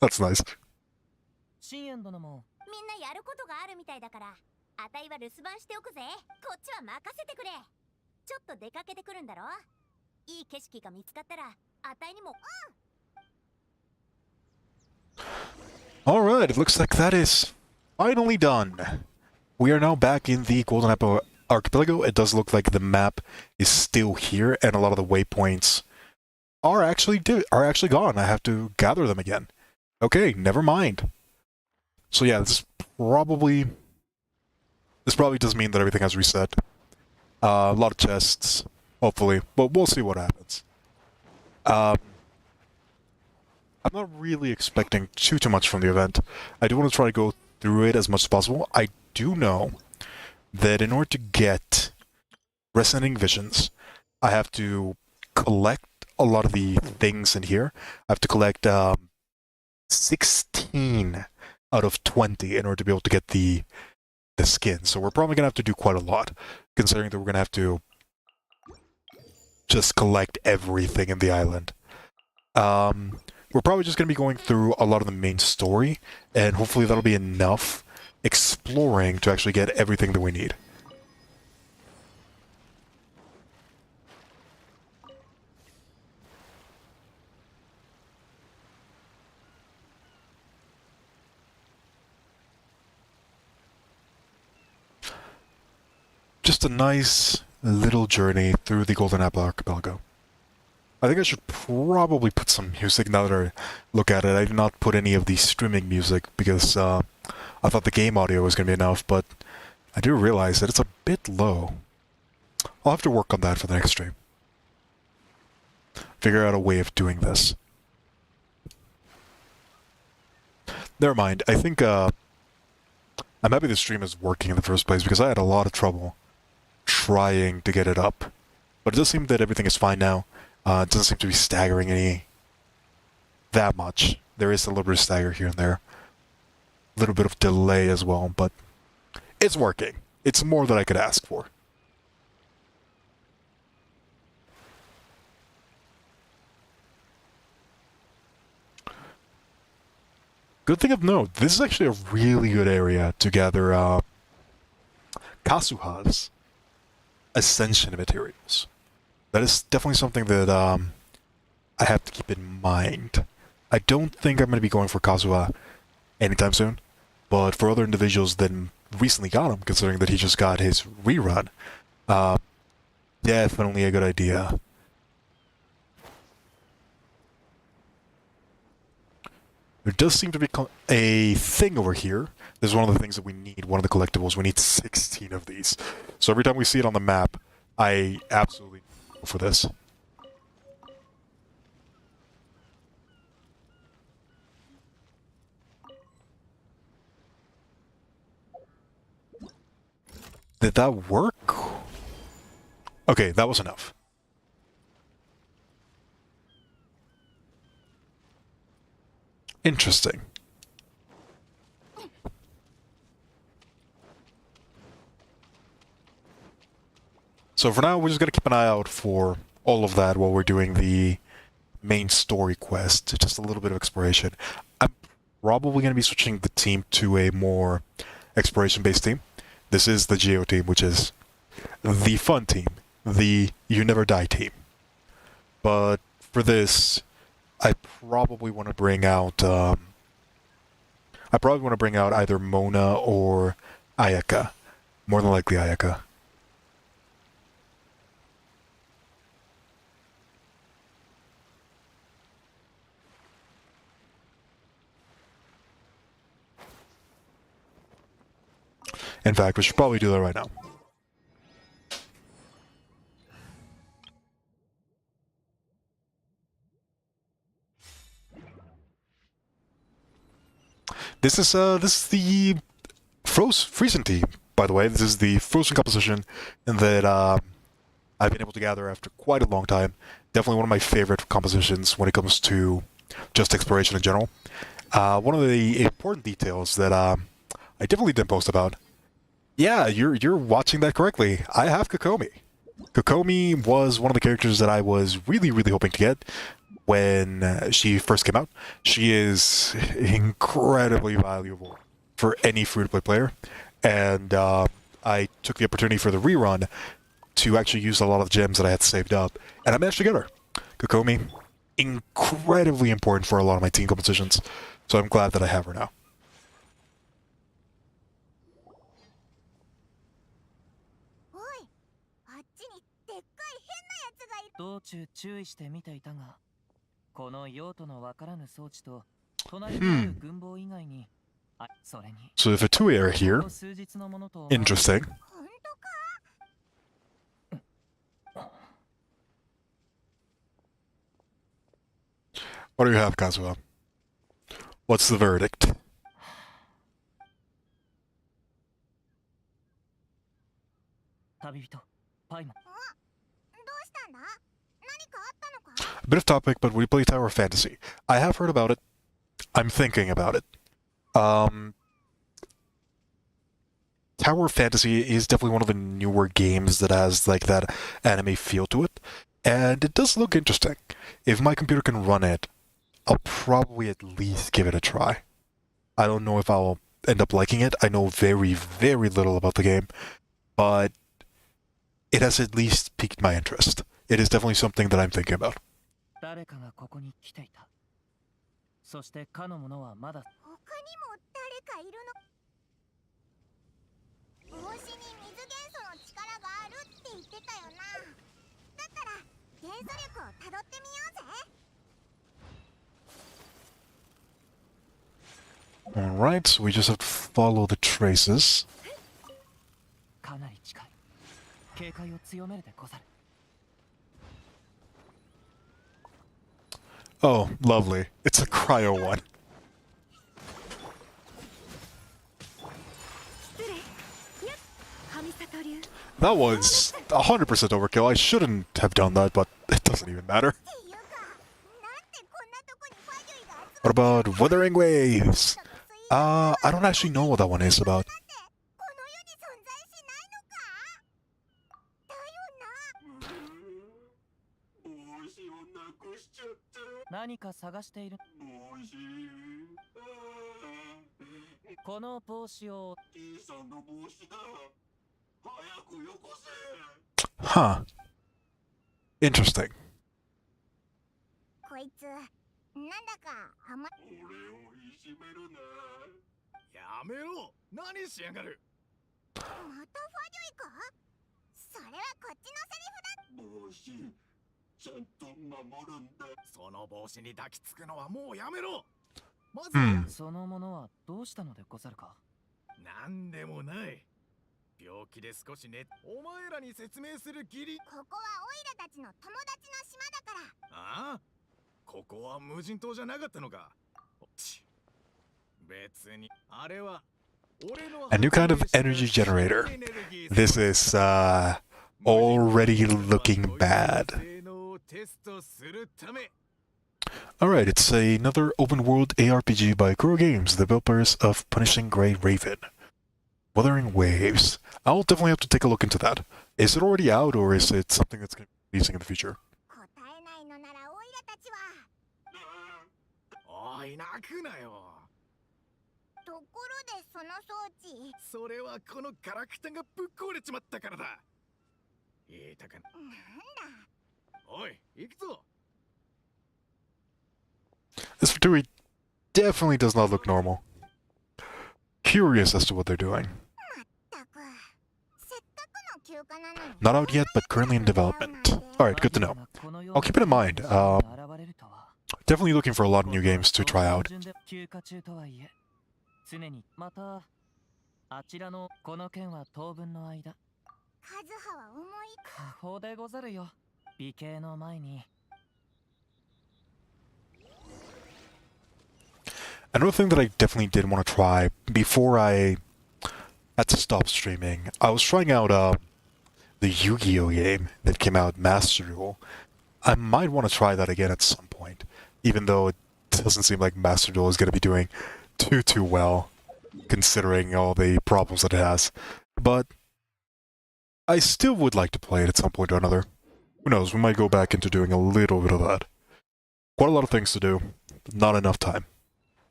[SPEAKER 1] That's nice.
[SPEAKER 4] シンエン殿も
[SPEAKER 2] みんなやることがあるみたいだから、あたいは留守番しておくぜ。こっちは任せてくれ。ちょっと出かけてくるんだろ。いい景色が見つかったら、あたいにも。
[SPEAKER 1] Alright, it looks like that is finally done. We are now back in the Golden Apple Archipelago. It does look like the map is still here, and a lot of the waypoints are actually gone. I have to gather them again. Okay, never mind. So yeah, this probably does mean that everything has reset. A lot of chests, hopefully, but we'll see what happens. I'm not really expecting too much from the event. I do want to try to go through it as much as possible. I do know that in order to get Resonating Visions, I have to collect a lot of the things in here. I have to collect 16 out of 20 in order to be able to get the skin. So we're probably going to have to do quite a lot, considering that we're going to have to just collect everything in the island. We're probably just going to be going through a lot of the main story, and hopefully that'll be enough exploring to actually get everything that we need. just a nice little journey through the Golden Apple Archipelago. I think I should probably put some music now that I look at it. I did not put any of the streaming music because I thought the game audio was going to be enough, but I do realize that it's a bit low. I'll have to work on that for the next stream. Figure out a way of doing this. Never mind. I think I'm happy the stream is working in the first place because I had a lot of trouble trying to get it up. But it does seem that everything is fine now. It doesn't seem to be staggering any that much. There is a little bit of stagger here and there. A little bit of delay as well, but it's working. It's more than I could ask for. Good thing of note, this is actually a really good area to gather Kasuha's ascension materials. That is definitely something that I have to keep in mind. I don't think I'm going to be going for Kazuha anytime soon, but for other individuals that recently got him, considering that he just got his rerun, definitely a good idea. There does seem to be a thing over here. This is one of the things that we need, one of the collectibles. We need 16 of these. So every time we see it on the map, I absolutely go for this. Did that work? Okay, that was enough. Interesting. So for now, we're just gonna keep an eye out for all of that while we're doing the main story quest. Just a little bit of exploration. I'm probably gonna be switching the team to a more exploration-based team. This is the Geo team, which is the fun team, the You Never Die team. But for this, I probably want to bring out. I probably want to bring out either Mona or Ayaka. More than likely Ayaka. In fact, we should probably do that right now. This is the Frozen team, by the way. This is the Frozen composition that I've been able to gather after quite a long time. Definitely one of my favorite compositions when it comes to just exploration in general. One of the important details that I definitely didn't post about. Yeah, you're watching that correctly. I have Kokomi. Kokomi was one of the characters that I was really hoping to get when she first came out. She is incredibly valuable for any free-to-play player, and I took the opportunity for the rerun to actually use a lot of gems that I had saved up, and I managed to get her. Kokomi, incredibly important for a lot of my team compositions, so I'm glad that I have her now.
[SPEAKER 4] 道中注意して見ていたが、この用途のわからぬ装置と隣にある軍棒以外に、それに
[SPEAKER 1] So the Fatui are here.
[SPEAKER 4] 数日のものと
[SPEAKER 1] Interesting. What do you have, Kazuha? What's the verdict?
[SPEAKER 4] 旅人パイモン。
[SPEAKER 1] A bit of topic, but we play Tower Fantasy. I have heard about it. I'm thinking about it. Tower Fantasy is definitely one of the newer games that has like that anime feel to it, and it does look interesting. If my computer can run it, I'll probably at least give it a try. I don't know if I'll end up liking it. I know very little about the game, but it has at least piqued my interest. It is definitely something that I'm thinking about.
[SPEAKER 4] 誰かがここに来ていた。そしてかの者はまだ。他にも誰かいるの。
[SPEAKER 2] 帽子に水元素の力があるって言ってたよな。だったら元素力をたどってみようぜ。
[SPEAKER 1] Alright, so we just have to follow the traces.
[SPEAKER 4] かなり近い。警戒を強めるでござる。
[SPEAKER 1] Oh, lovely. It's a cryo one. That was 100% overkill. I shouldn't have done that, but it doesn't even matter.
[SPEAKER 2] っていうか、なんでこんなとこにファジョイが集ま
[SPEAKER 1] What about Wuthering Waves? I don't actually know what that one is about.
[SPEAKER 2] ってこの世に存在しないのか。だよな。
[SPEAKER 3] 帽子をなくしちゃった。
[SPEAKER 4] 何か探している。
[SPEAKER 3] 帽子。
[SPEAKER 4] この帽子を。
[SPEAKER 3] T さんの帽子だ。早くよこせ。
[SPEAKER 1] Huh. Interesting.
[SPEAKER 2] こいつ、なんだか甘い。
[SPEAKER 3] 俺をいじめるな。やめろ。何しやがる。
[SPEAKER 2] またファジョイか。それはこっちのセリフだ。
[SPEAKER 3] 帽子。ちゃんと守るんだ。その帽子に抱きつくのはもうやめろ。まず、
[SPEAKER 4] そのものはどうしたのでござるか。
[SPEAKER 3] なんでもない。病気で少しね。お前らに説明する義理。
[SPEAKER 2] ここはオイラたちの友達の島だから。
[SPEAKER 3] ああ、ここは無人島じゃなかったのか。ち別にあれは俺の
[SPEAKER 1] A new kind of energy generator. This is already looking bad.
[SPEAKER 3] 性能をテストするため。
[SPEAKER 1] Alright, it's another open world ARPG by Kuro Games, the developers of Punishing Grey Raven. Wuthering Waves. I'll definitely have to take a look into that. Is it already out, or is it something that's going to be releasing in the future?
[SPEAKER 2] 答えないのならオイラたちは。
[SPEAKER 3] おい、泣くなよ。
[SPEAKER 2] ところでその装置。
[SPEAKER 3] それはこのガラクタがぶっ壊れちまったからだ。言えたかな。
[SPEAKER 2] なんだ。
[SPEAKER 3] おい、行くぞ。
[SPEAKER 1] This Fatui definitely does not look normal. Curious as to what they're doing.
[SPEAKER 2] たく。せっかくの休暇なのに。
[SPEAKER 1] Not out yet, but currently in development. Alright, good to know. I'll keep it in mind. Definitely looking for a lot of new games to try out.
[SPEAKER 4] 休暇中とはいえ、常にまたあちらのこの件は当分の間。
[SPEAKER 2] カズハは重い。
[SPEAKER 4] 過方でござるよ。美形の前に。
[SPEAKER 1] Another thing that I definitely did want to try before I had to stop streaming, I was trying out the Yu-Gi-Oh game that came out, Master Duel. I might want to try that again at some point, even though it doesn't seem like Master Duel is going to be doing too well, considering all the problems that it has. But I still would like to play it at some point or another. Who knows, we might go back into doing a little bit of that. Quite a lot of things to do, not enough time.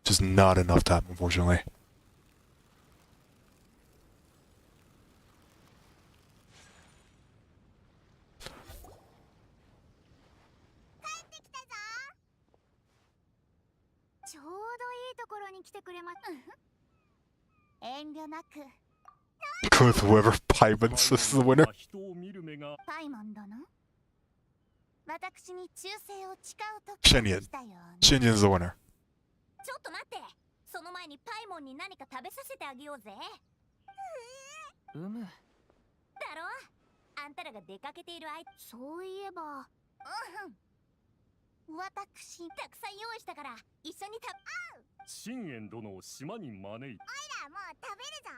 [SPEAKER 1] Just not enough time, unfortunately.
[SPEAKER 2] ちょうどいいところに来てくれま。遠慮なく。
[SPEAKER 1] Go with whoever Paimon is the winner.
[SPEAKER 3] 人を見る目が。
[SPEAKER 2] パイモン殿。私に忠誠を誓うと
[SPEAKER 1] シェニエン。Shinjin's the winner.
[SPEAKER 2] ちょっと待って。その前にパイモンに何か食べさせてあげようぜ。
[SPEAKER 4] うむ。
[SPEAKER 2] だろ。あんたらが出かけている間。そういえば。私たくさん用意したから一緒に
[SPEAKER 3] 信玄殿を島に招いて。
[SPEAKER 2] おいらもう食べるぞ。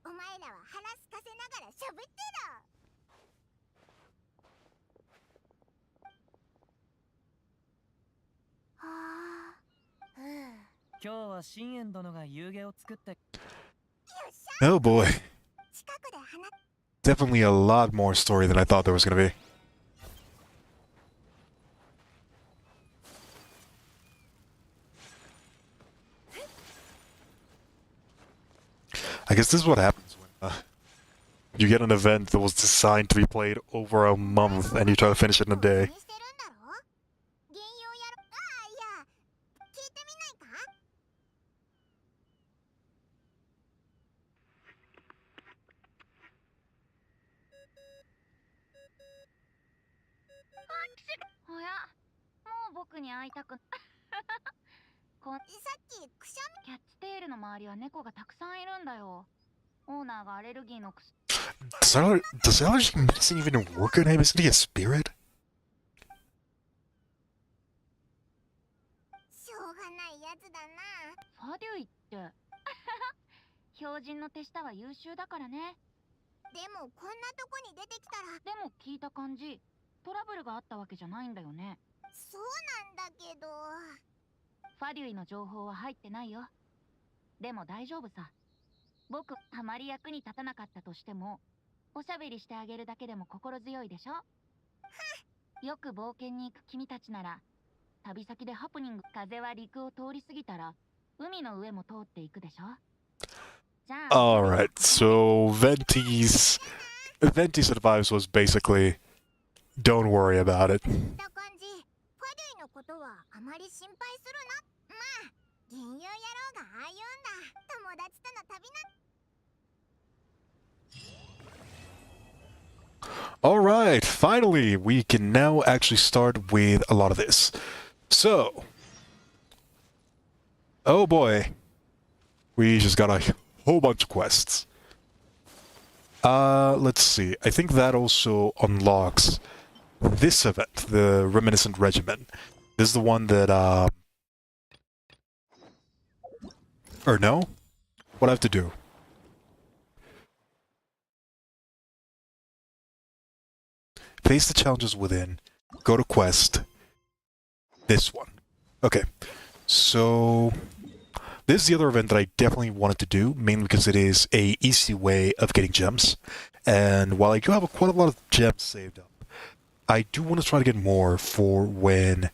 [SPEAKER 2] お前らは腹すかせながらしゃべってろ。はあ。
[SPEAKER 4] 今日は信玄殿が夕げを作って。
[SPEAKER 1] Oh boy.
[SPEAKER 2] 近くで話。
[SPEAKER 1] Definitely a lot more story than I thought there was going to be. I guess this is what happens when you get an event that was designed to be played over a month and you try to finish it in a day.
[SPEAKER 2] あ僕に会いたくさっきくしゃみキャッツテールの周りは猫がたくさんいるんだよ。オーナーがアレルギーの薬
[SPEAKER 1] Does allergy medicine even work on him? Isn't he a spirit?
[SPEAKER 2] しょうがないやつだな。ファデュイって標準の手下は優秀だからね。でもこんなとこに出てきたら。でも聞いた感じトラブルがあったわけじゃないんだよね。そうなんだけど。ファデュイの情報は入ってないよ。でも大丈夫さ。僕あまり役に立たなかったとしてもおしゃべりしてあげるだけでも心強いでしょ。よく冒険に行く君たちなら旅先でハプニング風は陸を通り過ぎたら海の上も通っていくでしょ。じゃあ
[SPEAKER 1] Alright, so Venti's advice was basically, don't worry about it.
[SPEAKER 2] 言った感じファデュイのことはあまり心配するな。まあ幻遊野郎がああ言うんだ。友達との旅な。
[SPEAKER 1] Alright, finally, we can now actually start with a lot of this. So, oh boy, we just got a whole bunch of quests. Let's see, I think that also unlocks this event, the Reminiscent Regiment. This is the one that, or no? What do I have to do? Face the challenges within. Go to quest. This one. Okay. So this is the other event that I definitely wanted to do, mainly because it is a easy way of getting gems. And while I do have quite a lot of gems saved up, I do want to try to get more for when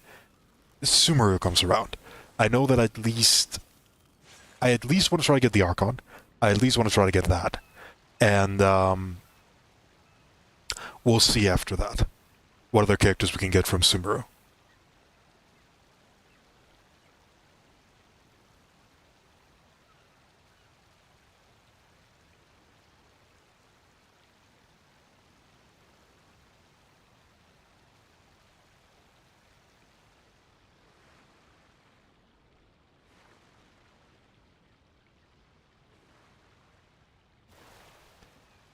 [SPEAKER 1] Sumeru comes around. I know that I at least want to try to get the Archon. I at least want to try to get that. And we'll see after that what other characters we can get from Sumeru.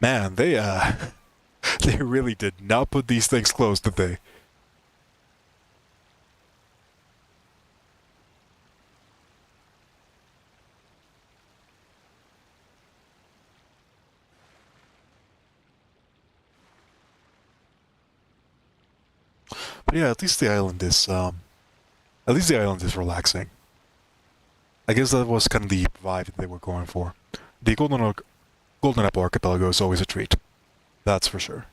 [SPEAKER 1] Man, they they really did not put these things close, did they? But yeah, at least the island is relaxing. I guess that was kind of the vibe that they were going for. The Golden Apple Archipelago is always a treat. That's for sure.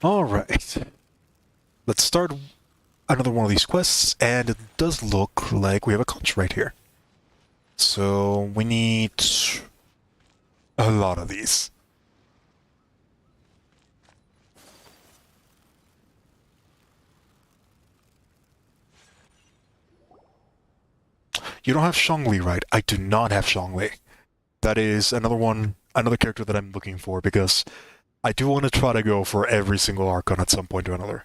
[SPEAKER 1] Alright. Let's start another one of these quests, and it does look like we have a conch right here. So we need a lot of these. You don't have Zhongli, right? I do not have Zhongli. That is another character that I'm looking for, because I do want to try to go for every single Archon at some point or another.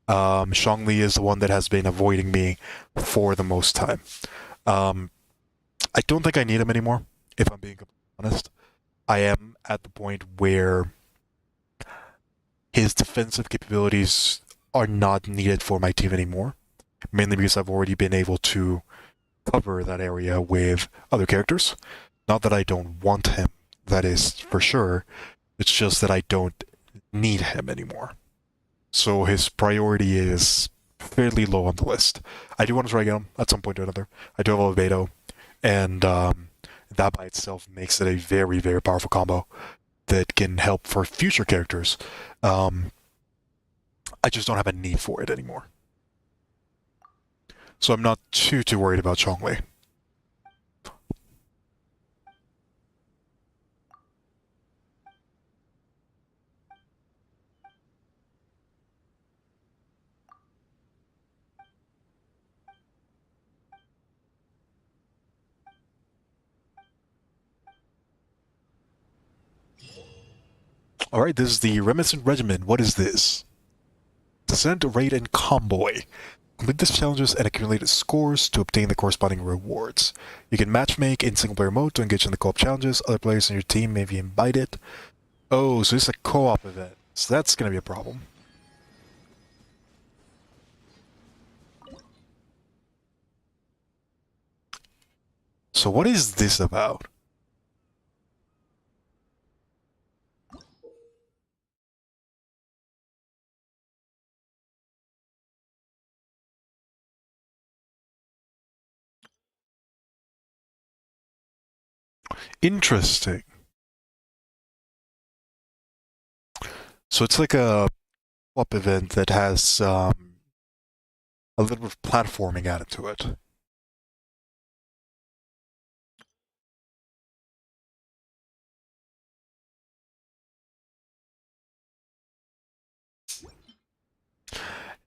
[SPEAKER 1] Zhongli is the one that has been avoiding me for the most time. I don't think I need him anymore, if I'm being honest. I am at the point where his defensive capabilities are not needed for my team anymore, mainly because I've already been able to cover that area with other characters. Not that I don't want him, that is for sure. It's just that I don't need him anymore. So his priority is fairly low on the list. I do want to try to get him at some point or another. I do have Albedo, and that by itself makes it a very, very powerful combo that can help for future characters. I just don't have a need for it anymore. So I'm not too worried about Zhongli. Alright, this is the Reminiscent Regiment. What is this? Descent, Raid, and Convoy. Complete these challenges and accumulate scores to obtain the corresponding rewards. You can matchmake in single-player mode to engage in the co-op challenges. Other players in your team may be invited. Oh, so it's a co-op event. So that's gonna be a problem. So what is this about? Interesting. So it's like a co-op event that has a little bit of platforming added to it.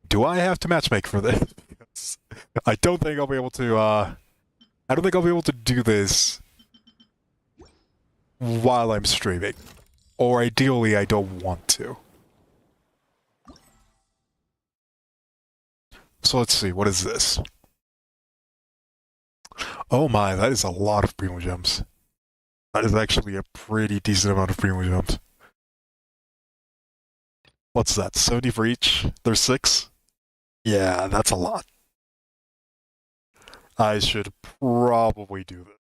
[SPEAKER 1] Do I have to matchmake for this? Because I don't think I'll be able to, I don't think I'll be able to do this while I'm streaming. Or ideally, I don't want to. So let's see, what is this? Oh my, that is a lot of primo gems. That is actually a pretty decent amount of primo gems. What's that, 70 for each? There's 6? Yeah, that's a lot. I should probably do this.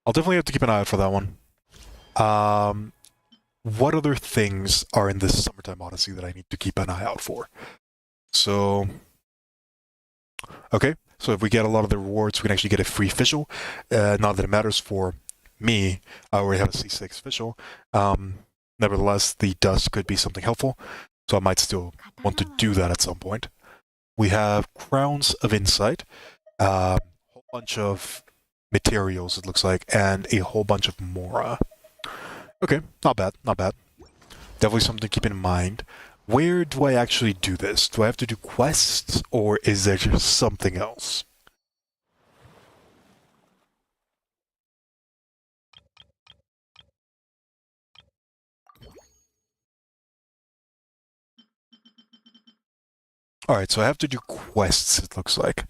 [SPEAKER 1] I'll definitely have to keep an eye out for that one. What other things are in this Summertime Odyssey that I need to keep an eye out for? So, okay, so if we get a lot of the rewards, we can actually get a free fischl. Not that it matters for me, I already have a C6 fischl. Nevertheless, the dust could be something helpful, so I might still want to do that at some point. We have Crowns of Insight, a whole bunch of materials, it looks like, and a whole bunch of Mora. Okay, not bad, not bad. Definitely something to keep in mind. Where do I actually do this? Do I have to do quests, or is there just something else? Alright, so I have to do quests, it looks like.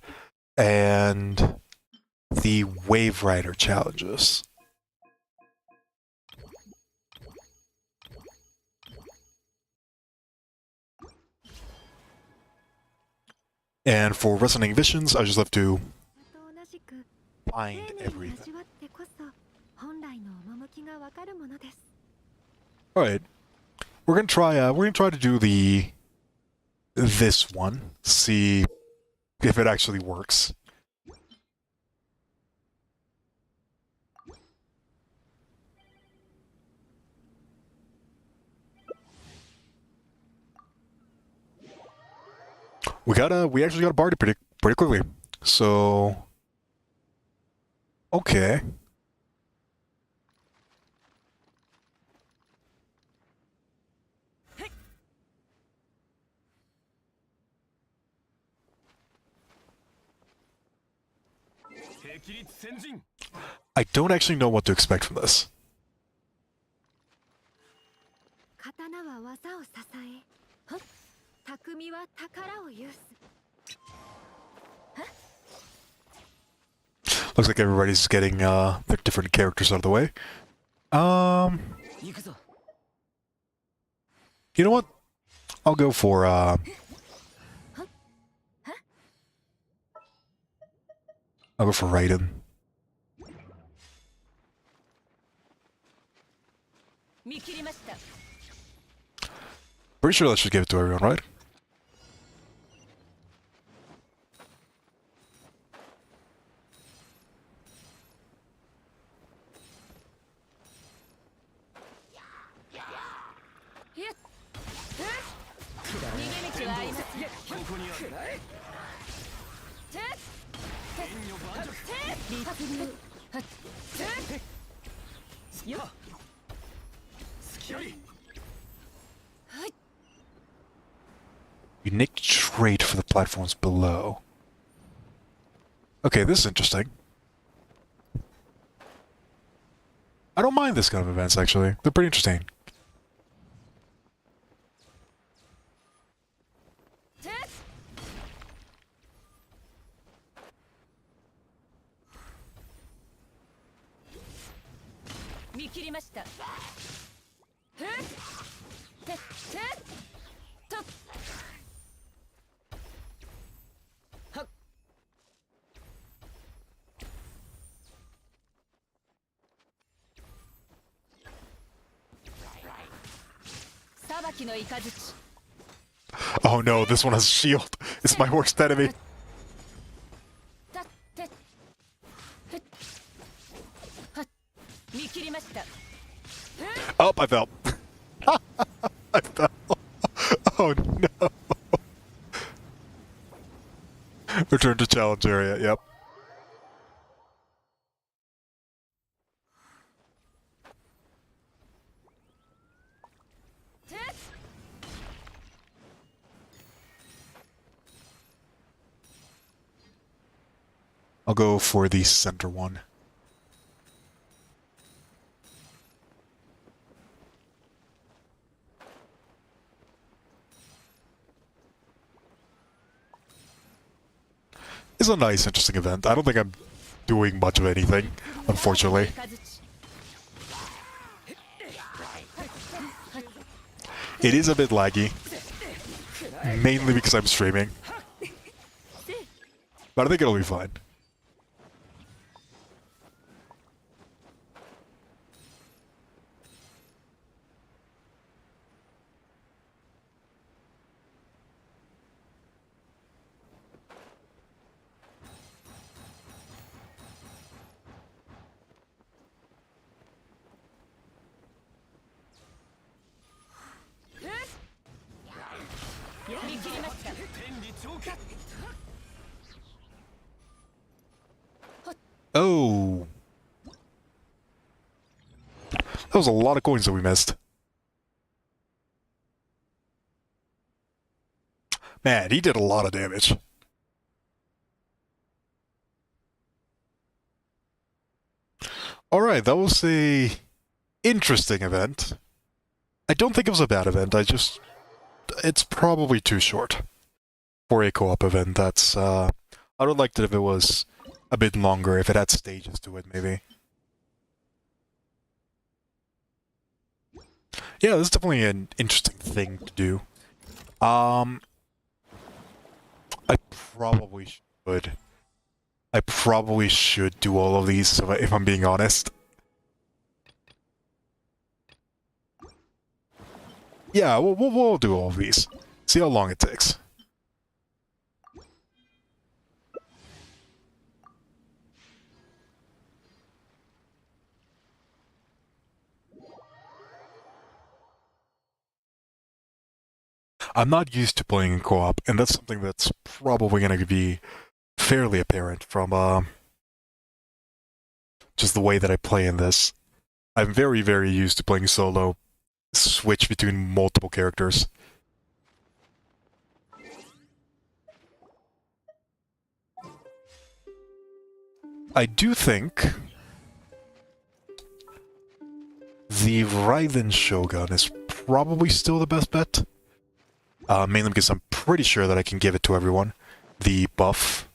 [SPEAKER 1] And the Wave Rider challenges. And for Resonating Visions, I just have to find everything. Alright. We're gonna try to do this one. See if it actually works. We actually got a party pretty quickly. So okay. I don't actually know what to expect from this. Looks like everybody's getting their different characters out of the way. You know what? I'll go for Raiden. Pretty sure let's just give it to everyone, right? Unique great for the platforms below. Okay, this is interesting. I don't mind this kind of events, actually. They're pretty interesting. Oh no, this one has a shield. It's my worst enemy. Oh, I fell. I fell. Oh no. Return to challenge area, yep. I'll go for the center one. It's a nice, interesting event. I don't think I'm doing much of anything, unfortunately. It is a bit laggy, mainly because I'm streaming. But I think it'll be fine. Oh. That was a lot of coins that we missed. Man, he did a lot of damage. Alright, that was a interesting event. I don't think it was a bad event, it's probably too short for a co-op event. That's, I would have liked it if it was a bit longer, if it had stages to it, maybe. Yeah, this is definitely an interesting thing to do. I probably should. I probably should do all of these, if I'm being honest. Yeah, we'll do all of these. See how long it takes. I'm not used to playing in co-op, and that's something that's probably going to be fairly apparent from just the way that I play in this. I'm very, very used to playing solo, switch between multiple characters. I do think the Raiden Shogun is probably still the best bet. Mainly because I'm pretty sure that I can give it to everyone. The buff.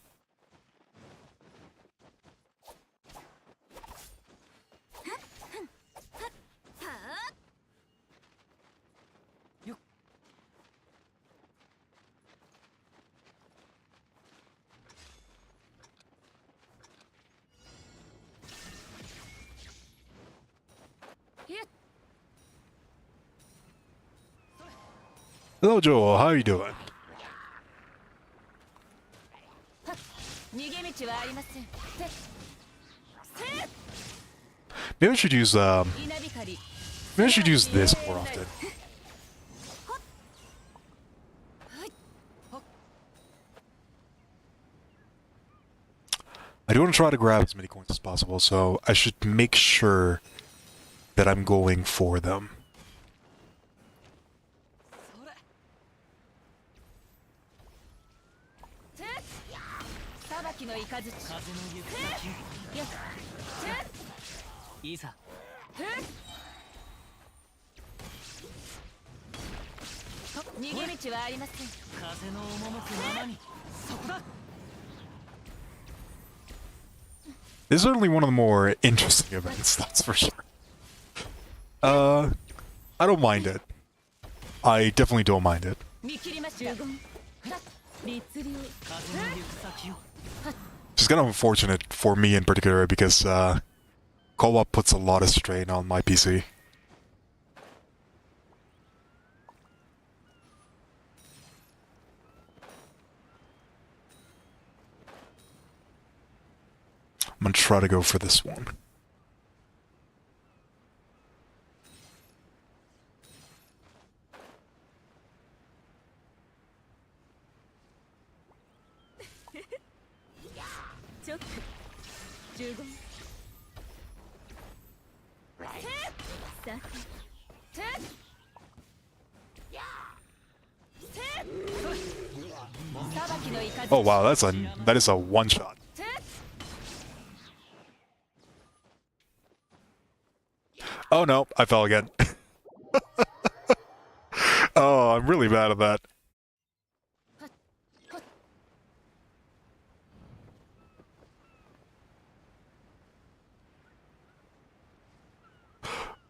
[SPEAKER 1] Hello, Joel. How are you doing? Maybe I should use this more often. I do want to try to grab as many coins as possible, so I should make sure that I'm going for them.
[SPEAKER 4] 風の行く先いざ逃げ道はありません。風の赴くままにそこだ。
[SPEAKER 1] This is certainly one of the more interesting events, that's for sure. I don't mind it. I definitely don't mind it.
[SPEAKER 4] 見切りました。律流風の行く先を
[SPEAKER 1] It's kind of unfortunate for me in particular because co-op puts a lot of strain on my PC. I'm gonna try to go for this one. Oh wow, that is a one shot. Oh no, I fell again. Oh, I'm really bad at that.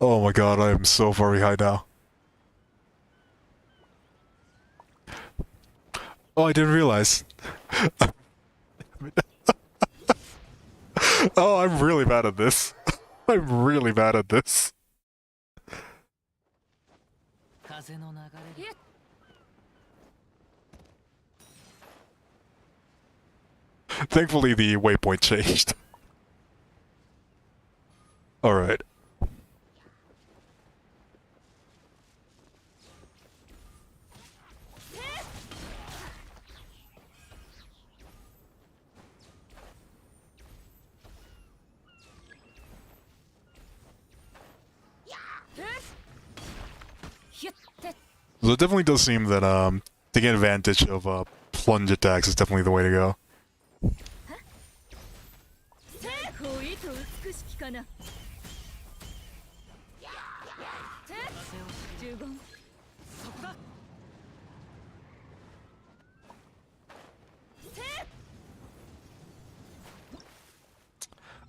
[SPEAKER 1] Oh my god, I am so far behind now. Oh, I didn't realize. Oh, I'm really bad at this. I'm really bad at this.
[SPEAKER 4] 風の流れで
[SPEAKER 1] Thankfully, the waypoint changed. Alright. So it definitely does seem that taking advantage of plunge attacks is definitely the way to go.
[SPEAKER 2] 恋と美しきかな。十言。
[SPEAKER 4] そこだ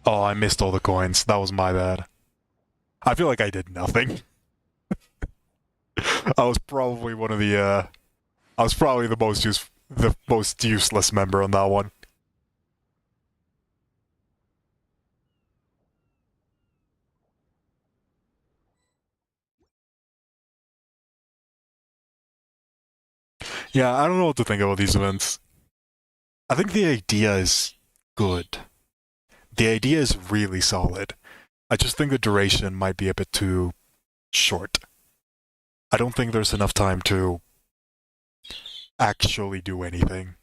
[SPEAKER 1] Oh, I missed all the coins. That was my bad. I feel like I did nothing. I was probably one of the I was probably the most useless member on that one. Yeah, I don't know what to think about these events. I think the idea is good. The idea is really solid. I just think the duration might be a bit too short. I don't think there's enough time to actually do anything.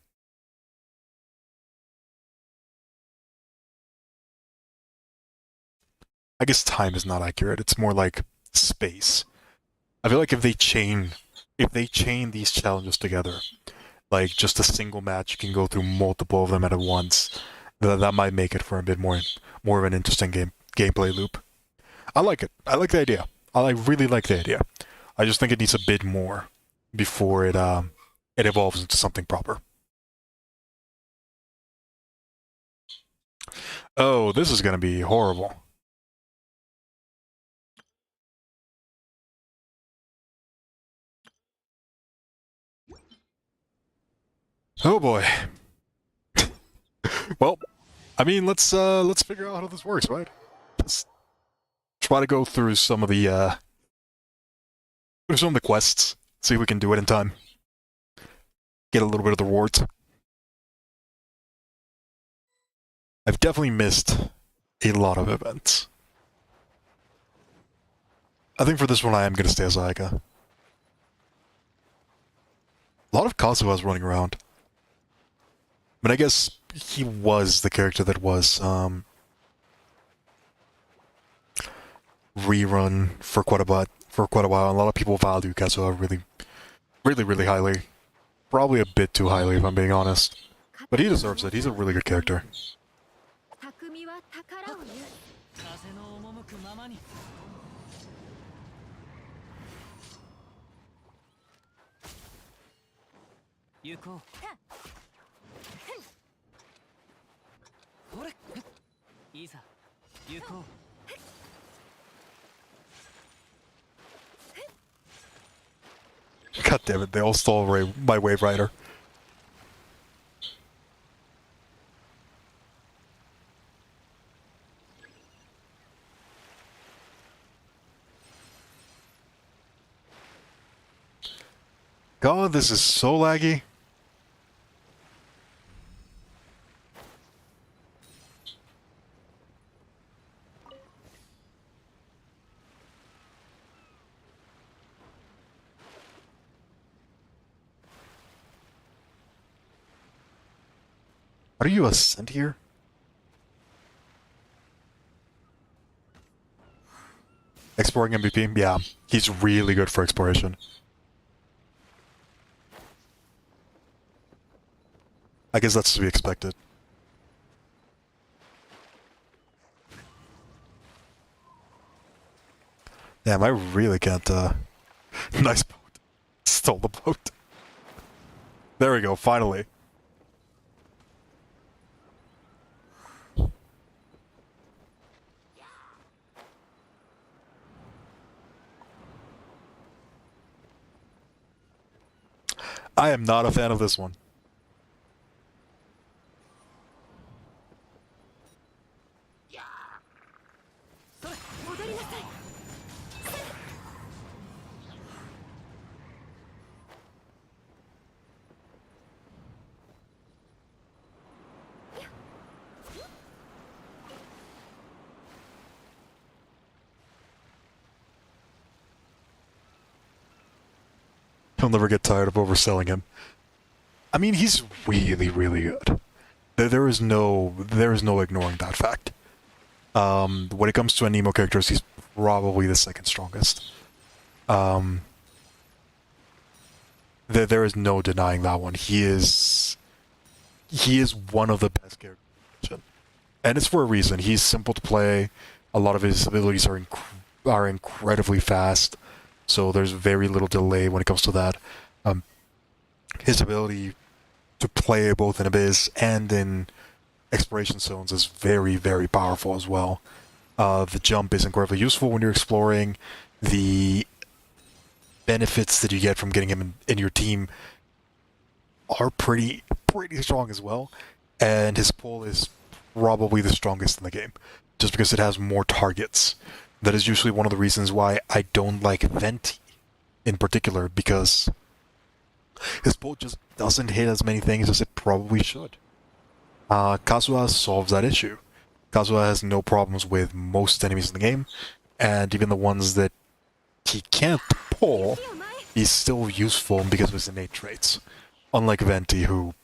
[SPEAKER 1] I guess time is not accurate. It's more like space. I feel like if they chain these challenges together, like just a single match, you can go through multiple of them at once. That might make it for a bit more of an interesting gameplay loop. I like it. I like the idea. I really like the idea. I just think it needs a bit more before it evolves into something proper. Oh, this is gonna be horrible. Oh boy. Well, I mean, let's figure out how this works, right? Let's try to go through some of the quests. See if we can do it in time. Get a little bit of the rewards. I've definitely missed a lot of events. I think for this one I am gonna stay as Ayaka. A lot of Kazuha's running around. But I guess he was the character that was rerun for quite a while. A lot of people value Kazuha really highly. Probably a bit too highly, if I'm being honest. But he deserves it. He's a really good character.
[SPEAKER 2] 匠は宝を言う。
[SPEAKER 4] 風の赴くままに。行こう。ほれ、いざ行こう。
[SPEAKER 1] God damn it, they all stole my Wave Rider. God, this is so laggy. Are you ascend here? Exploring MVP? Yeah, he's really good for exploration. I guess that's to be expected. Damn, I really can't, Nice boat. Stole the boat. There we go, finally. I am not a fan of this one. He'll never get tired of overselling him. I mean, he's really, really good. There is no ignoring that fact. When it comes to Anemo characters, he's probably the second strongest. There is no denying that one. He is one of the best characters, and it's for a reason. He's simple to play. A lot of his abilities are incredibly fast, so there's very little delay when it comes to that. His ability to play both in Abyss and in exploration zones is very, very powerful as well. The jump is incredibly useful when you're exploring. The benefits that you get from getting him in your team are pretty strong as well. And his pull is probably the strongest in the game, just because it has more targets. That is usually one of the reasons why I don't like Venti in particular, because his pull just doesn't hit as many things as it probably should. Kazuha solves that issue. Kazuha has no problems with most enemies in the game, and even the ones that he can't pull, he's still useful because of his innate traits. Unlike Venti, who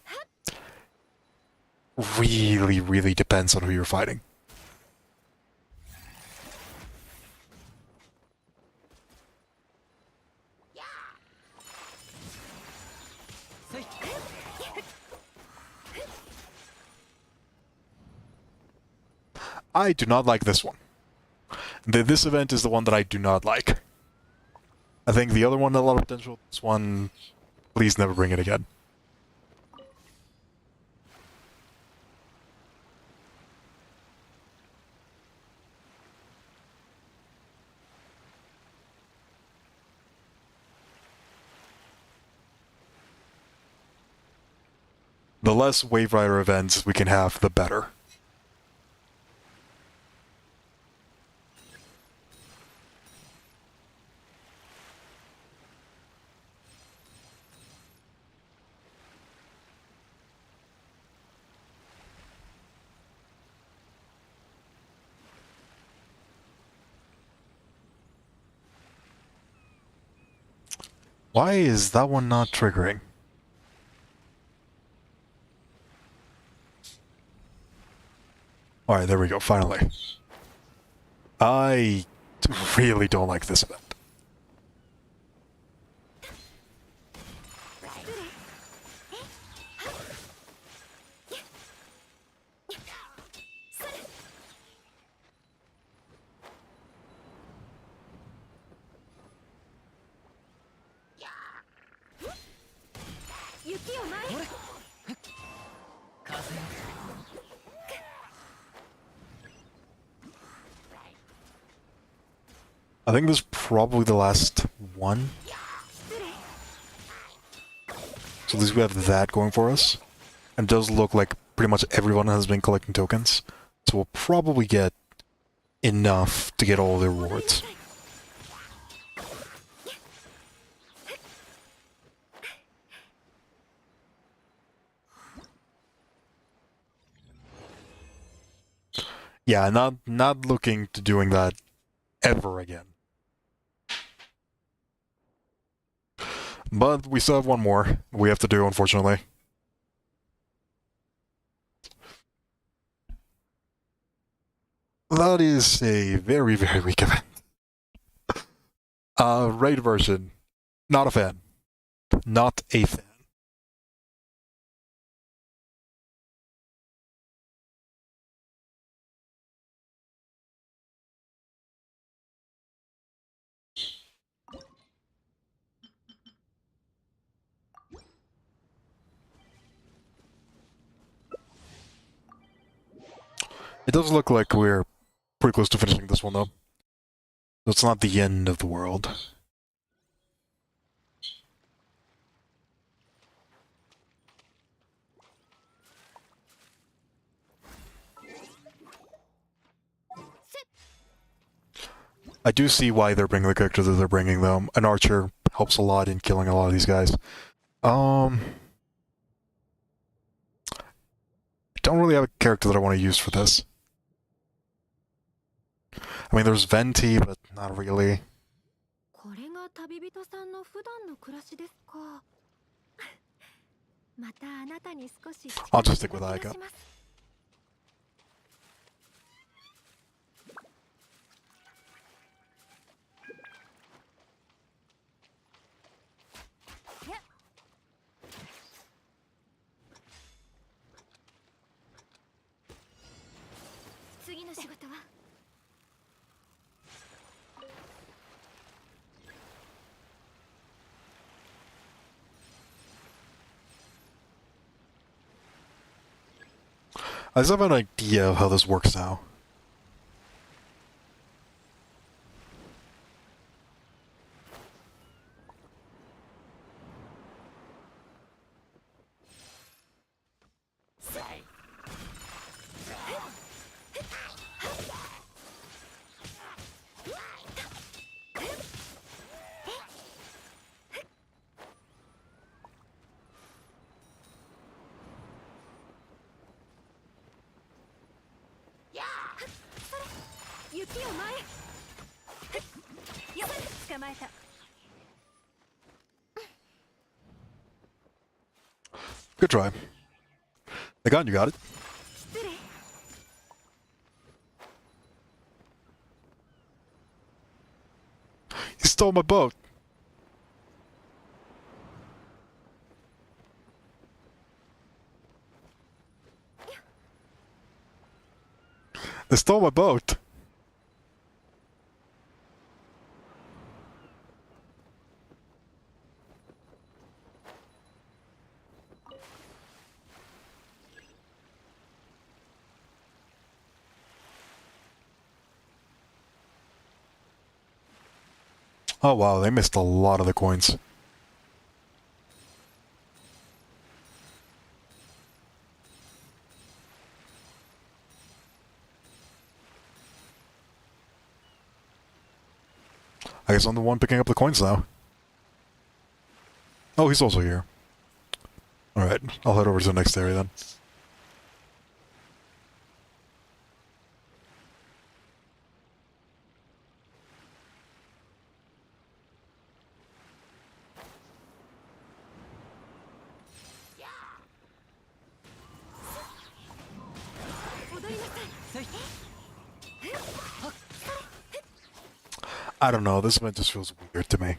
[SPEAKER 1] really, really depends on who you're fighting. I do not like this one. This event is the one that I do not like. I think the other one had a lot of potential. This one, please never bring it again. The less Wave Rider events we can have, the better. Why is that one not triggering? Alright, there we go, finally. I really don't like this event. I think this is probably the last one. So at least we have that going for us. And it does look like pretty much everyone has been collecting tokens. So we'll probably get enough to get all the rewards. Yeah, not looking to doing that ever again. But we still have one more we have to do, unfortunately. That is a very, very weak event. Raid version. Not a fan. Not a fan. It does look like we're pretty close to finishing this one, though. So it's not the end of the world. I do see why they're bringing the character that they're bringing, though. An archer helps a lot in killing a lot of these guys. I don't really have a character that I want to use for this. I mean, there's Venti, but not really.
[SPEAKER 5] これが旅人さんの普段の暮らしですか。またあなたに少し
[SPEAKER 1] I'll just stick with Aika.
[SPEAKER 5] 次の仕事は
[SPEAKER 1] I just have an idea of how this works now. Good try. Again, you got it. He stole my boat. They stole my boat. Oh wow, they missed a lot of the coins. I guess I'm the one picking up the coins now. Oh, he's also here. Alright, I'll head over to the next area then. I don't know, this event just feels weird to me.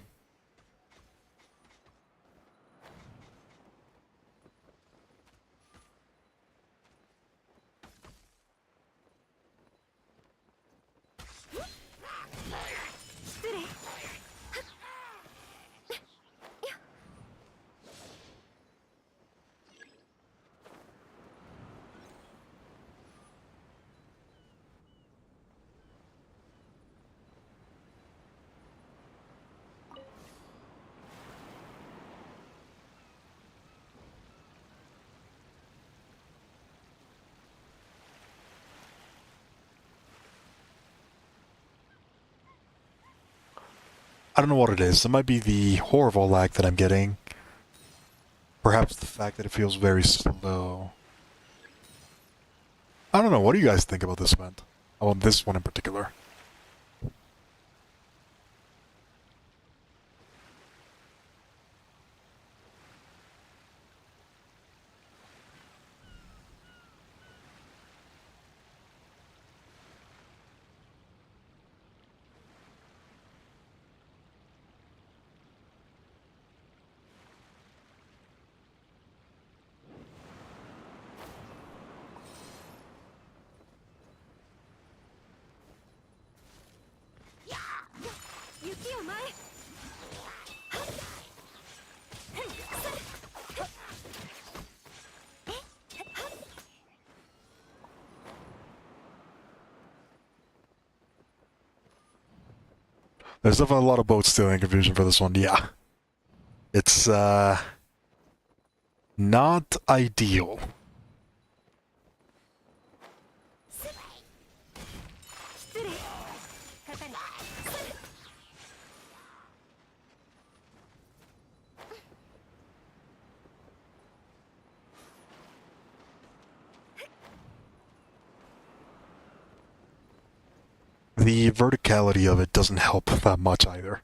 [SPEAKER 1] I don't know what it is. It might be the horrible lag that I'm getting. Perhaps the fact that it feels very slow. I don't know. What do you guys think about this event? Oh, this one in particular. There's definitely a lot of boat stealing confusion for this one, yeah. It's, not ideal. The verticality of it doesn't help that much either.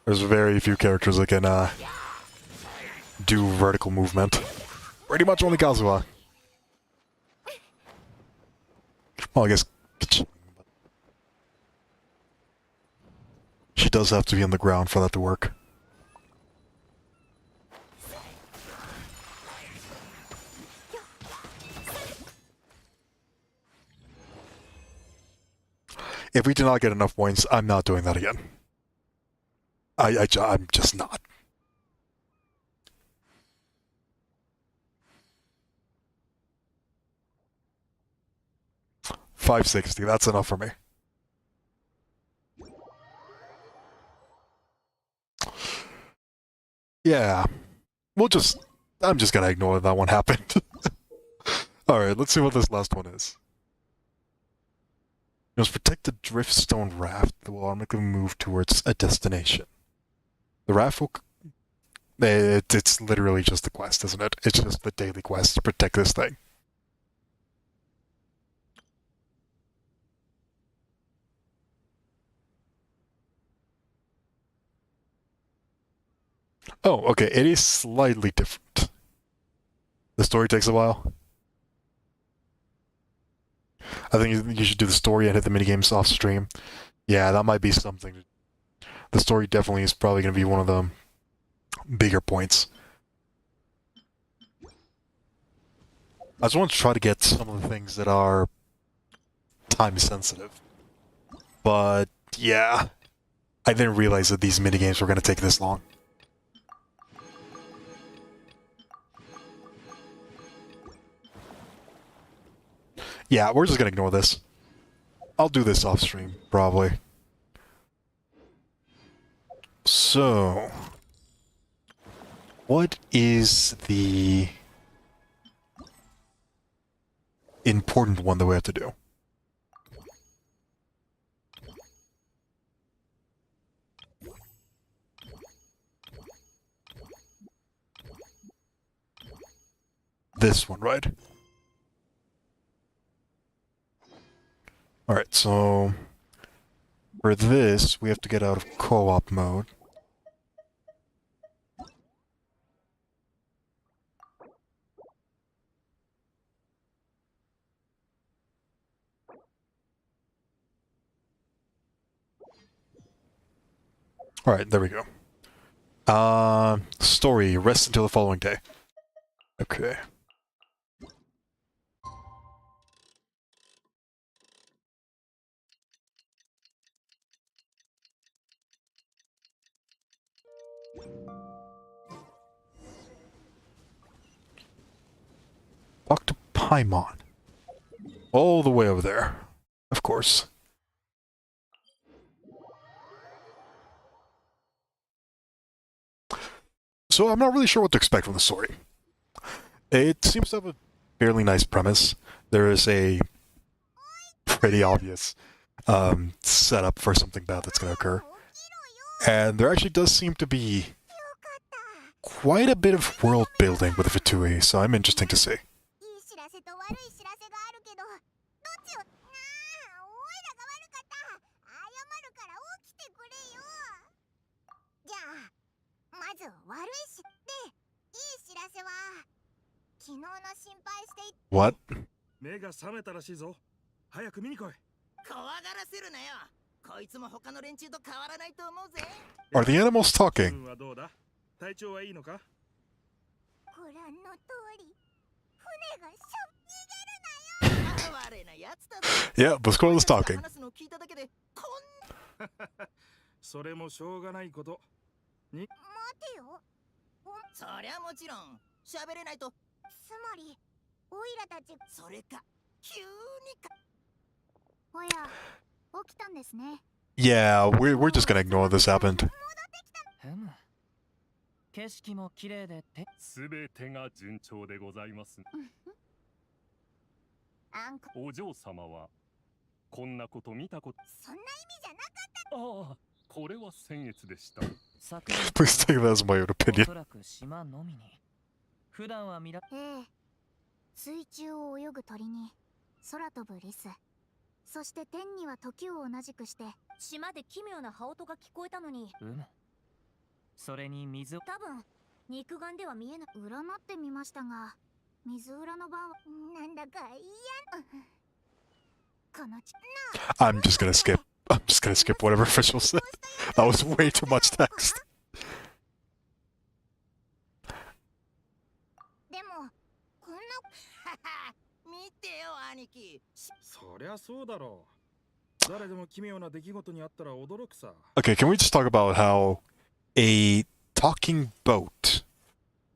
[SPEAKER 1] There's very few characters that can, do vertical movement. Pretty much only Kazuha. Well, I guess she does have to be on the ground for that to work. If we do not get enough points, I'm not doing that again. I'm just not. $560, that's enough for me. Yeah. I'm just gonna ignore that one happened. Alright, let's see what this last one is. You must protect the driftstone raft that will automatically move towards a destination. The raft will... It's literally just the quest, isn't it? It's just the daily quest to protect this thing. Oh, okay, it is slightly different. The story takes a while. I think you should do the story and hit the minigames off stream. Yeah, that might be something. The story definitely is probably going to be one of the bigger points. I just want to try to get some of the things that are time sensitive. But, yeah. I didn't realize that these minigames were going to take this long. Yeah, we're just gonna ignore this. I'll do this off stream, probably. So... what is the important one that we have to do? This one, right? Alright, so... for this, we have to get out of co-op mode. Alright, there we go. Story, rest until the following day. Okay. Talk to Paimon. All the way over there. Of course. So I'm not really sure what to expect from the story. It seems to have a fairly nice premise. There is a pretty obvious setup for something bad that's going to occur. And there actually does seem to be quite a bit of world building with Vitui, so I'm interesting to see.
[SPEAKER 2] いい知らせと悪い知らせがあるけど、どっちをなあ、おいらが悪かった。謝るから起きてくれよ。じゃあ、まず悪いし、で、いい知らせは、昨日の心配してい
[SPEAKER 1] What?
[SPEAKER 3] 目が覚めたらしいぞ。早く見に来い。怖がらせるなよ。こいつも他の連中と変わらないと思うぜ。
[SPEAKER 1] Are the animals talking?
[SPEAKER 3] はどうだ？体調はいいのか？
[SPEAKER 2] ご覧の通り、船が逃げるなよ。
[SPEAKER 3] 哀れなやつだぞ。
[SPEAKER 1] Yeah, Busquilla is talking.
[SPEAKER 3] 話すのを聞いただけでこんそれもしょうがないこと。
[SPEAKER 2] 待てよ。
[SPEAKER 3] そりゃもちろん喋れないと。
[SPEAKER 2] つまり、オイラたち、
[SPEAKER 3] それか急にか。
[SPEAKER 2] おや、起きたんですね。
[SPEAKER 1] Yeah, we're just gonna ignore this happened.
[SPEAKER 4] ふむ。景色も綺麗でって。
[SPEAKER 6] すべてが順調でございます。
[SPEAKER 2] あんこ、
[SPEAKER 6] お嬢様はこんなこと見たこと。
[SPEAKER 2] そんな意味じゃなかった。
[SPEAKER 6] ああ、これは僭越でした。
[SPEAKER 4] 昨日
[SPEAKER 1] Please take that as my own
[SPEAKER 4] お
[SPEAKER 1] opinion.
[SPEAKER 4] そらく島のみに。普段は見ら
[SPEAKER 2] ええ、水中を泳ぐ鳥に空飛ぶリス、そして天には時を同じくして島で奇妙な羽音が聞こえたのに、
[SPEAKER 4] うむ。それに水を。
[SPEAKER 2] 多分肉眼では見えない。占ってみましたが、水裏の番はなんだか嫌。このち
[SPEAKER 1] I'm just gonna skip. I'm just gonna skip whatever official said. That was way too much text.
[SPEAKER 2] でもこんな
[SPEAKER 3] 見てよ兄貴。そりゃそうだろう。誰でも奇妙な出来事にあったら驚くさ。
[SPEAKER 1] Okay, can we just talk about how a talking boat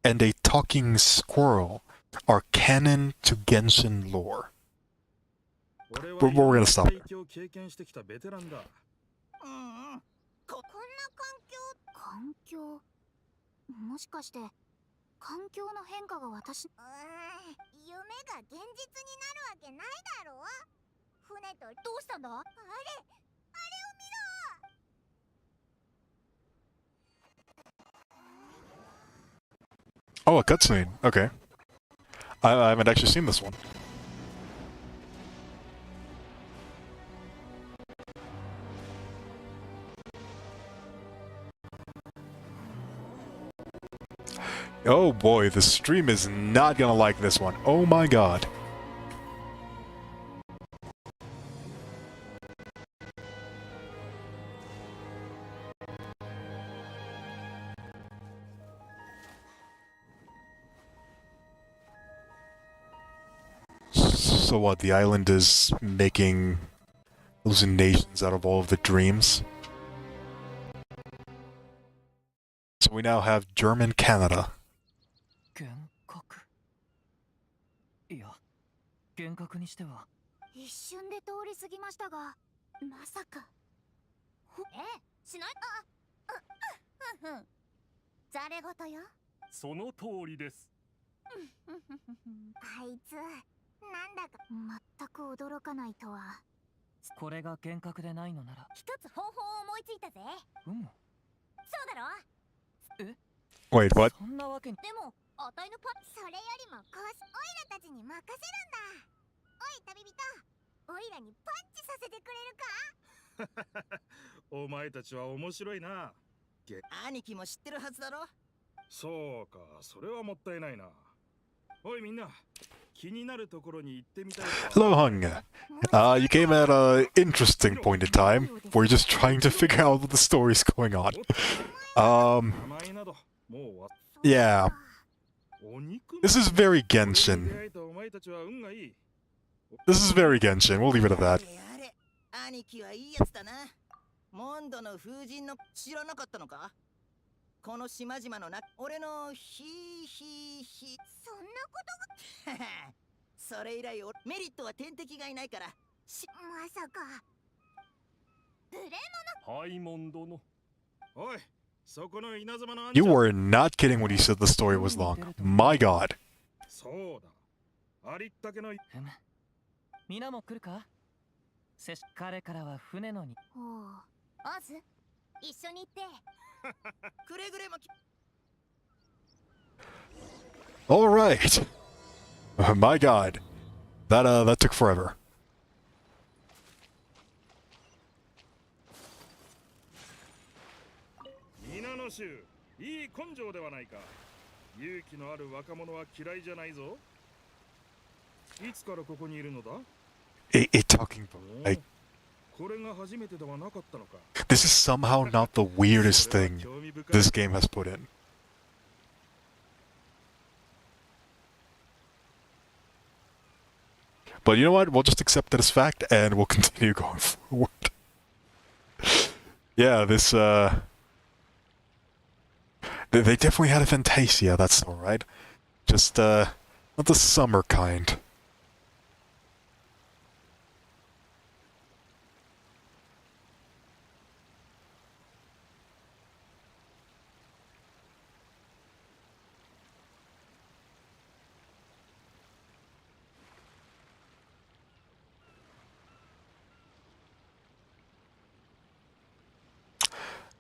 [SPEAKER 1] and a talking squirrel are canon to Genshin lore? We're gonna stop it.
[SPEAKER 3] 経験してきたベテランだ。
[SPEAKER 2] こんな環境もしかして環境の変化が私夢が現実になるわけないだろう。船とどうしたんだ。あれを見ろ。
[SPEAKER 1] Oh, a cutscene. Okay. I haven't actually seen this one. Oh boy, the stream is not gonna like this one. Oh my god. So what, the island is making hallucinations out of all of the dreams? So we now have German Canada.
[SPEAKER 4] 幻覚。いや、幻覚にしては。
[SPEAKER 2] 一瞬で通り過ぎましたが、まさか。しない。ざれごとよ。
[SPEAKER 6] その通りです。
[SPEAKER 2] あいつなんだか全く驚かないとは。
[SPEAKER 4] これが幻覚でないのなら。
[SPEAKER 2] 一つ方法を思いついたぜ。
[SPEAKER 4] うむ。
[SPEAKER 2] そうだろ。
[SPEAKER 1] Wait, what?
[SPEAKER 4] そんなわけに。
[SPEAKER 2] でも、あたいのパそれよりもこうし、オイラたちに任せるんだ。おい旅人、オイラにパンチさせてくれるか。
[SPEAKER 3] お前たちは面白いな。
[SPEAKER 7] 兄貴も知ってるはずだろ。
[SPEAKER 3] そうか、それはもったいないな。おいみんな、気になるところに行ってみたい。
[SPEAKER 1] Hello, Hung. You came at an interesting point in time. We're just trying to figure out what the story's going on.
[SPEAKER 3] 名前などもう終わっ
[SPEAKER 1] Yeah.
[SPEAKER 3] お肉
[SPEAKER 1] This is very Genshin.
[SPEAKER 3] 出会えたお前たちは運がいい。
[SPEAKER 1] This is very Genshin. We'll leave it at that.
[SPEAKER 7] あれ、兄貴はいいやつだな。モンドの風神の知らなかったのか。この島々の中、俺のそんなことがそれ以来メリットは天敵がいないから。
[SPEAKER 2] まさか。無礼
[SPEAKER 6] ハイモン殿。
[SPEAKER 3] おい、そこの稲妻の兄
[SPEAKER 1] You
[SPEAKER 3] ちゃん。
[SPEAKER 1] were not kidding when you said the story was long. My god.
[SPEAKER 3] そうだ。ありったけの。
[SPEAKER 4] ふむ。皆も来るか。彼からは船のに。
[SPEAKER 2] おう。オズ、一緒に行って。
[SPEAKER 7] くれぐれも
[SPEAKER 1] All right. My God, that took forever.
[SPEAKER 6] 皆の衆、いい根性ではないか。勇気のある若者は嫌いじゃないぞ。いつからここにいるのだ？
[SPEAKER 1] It talking like
[SPEAKER 6] これが初めてではなかったのか。
[SPEAKER 1] this is somehow not the weirdest
[SPEAKER 6] それは
[SPEAKER 1] thing
[SPEAKER 6] 興味深い。
[SPEAKER 1] this game has put in. But you know what? We'll just accept it as fact and we'll continue going forward. Yeah, this they definitely had a Fantasia, that's alright. Just not the summer kind.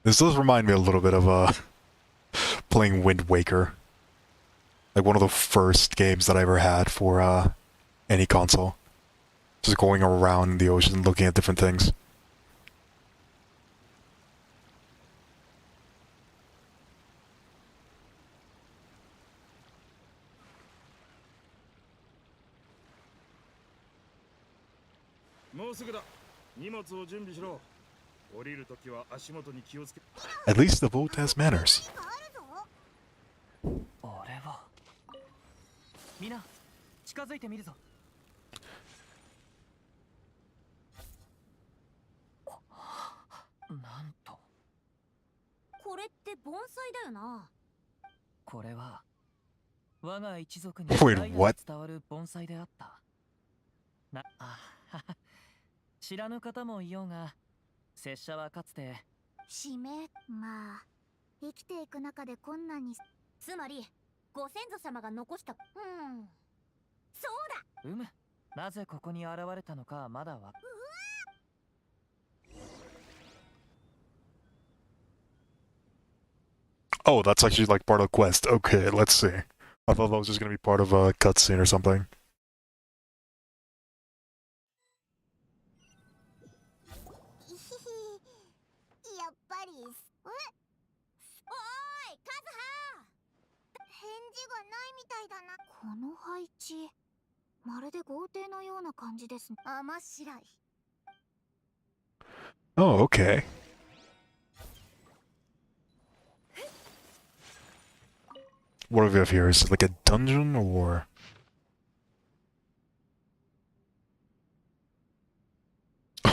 [SPEAKER 1] This does remind me a little bit of playing Wind Waker. Like one of the first games that I ever had for any console. Just going around the ocean looking at different things. At least the boat has manners.
[SPEAKER 4] 俺はみんな近づいてみるぞ。なんと
[SPEAKER 2] これって盆栽だよな。
[SPEAKER 4] これは我が一族に
[SPEAKER 1] Wait,
[SPEAKER 4] 代々
[SPEAKER 1] what?
[SPEAKER 4] 伝わる盆栽であった。知らぬ方もいようが、拙者はかつて
[SPEAKER 2] 使命、まあ生きていく中で困難に、つまりご先祖様が残した。そうだ。
[SPEAKER 4] なぜここに現れたのかまだは。
[SPEAKER 1] Oh, that's actually like part of the quest. Okay, let's see. I thought that was just gonna be part of a cutscene or something.
[SPEAKER 2] やっぱり。おーい、カズハ。返事がないみたいだな。この配置、まるで豪邸のような感じですね。甘白い。
[SPEAKER 1] Oh, okay. What do we have here? Is it like a dungeon or?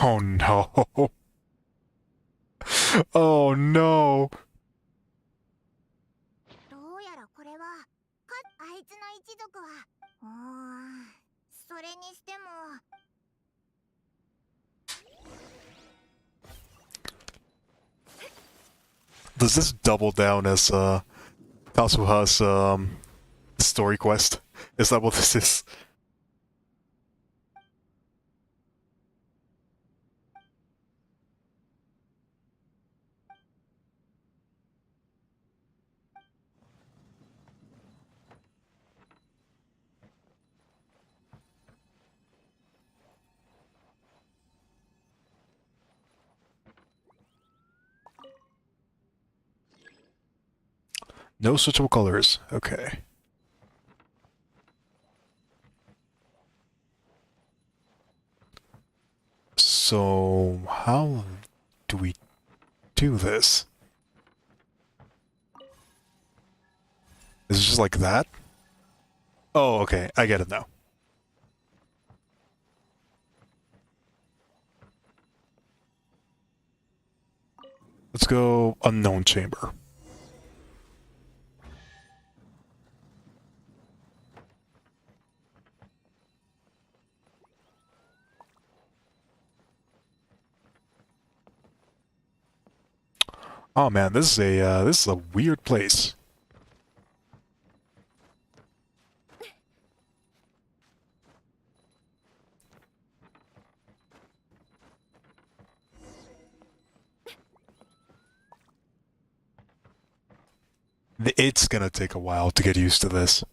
[SPEAKER 1] Oh no. Oh no.
[SPEAKER 2] どうやらこれはあいつの一族はそれにしても
[SPEAKER 1] Does this double down as Kasuha's story quest? Is that what this is? No switchable colors. Okay. So, how do we do this? Is it just like that? Oh, okay. I get it now. Let's go unknown chamber. Oh man, this is a weird place. It's gonna take a while to get used to this.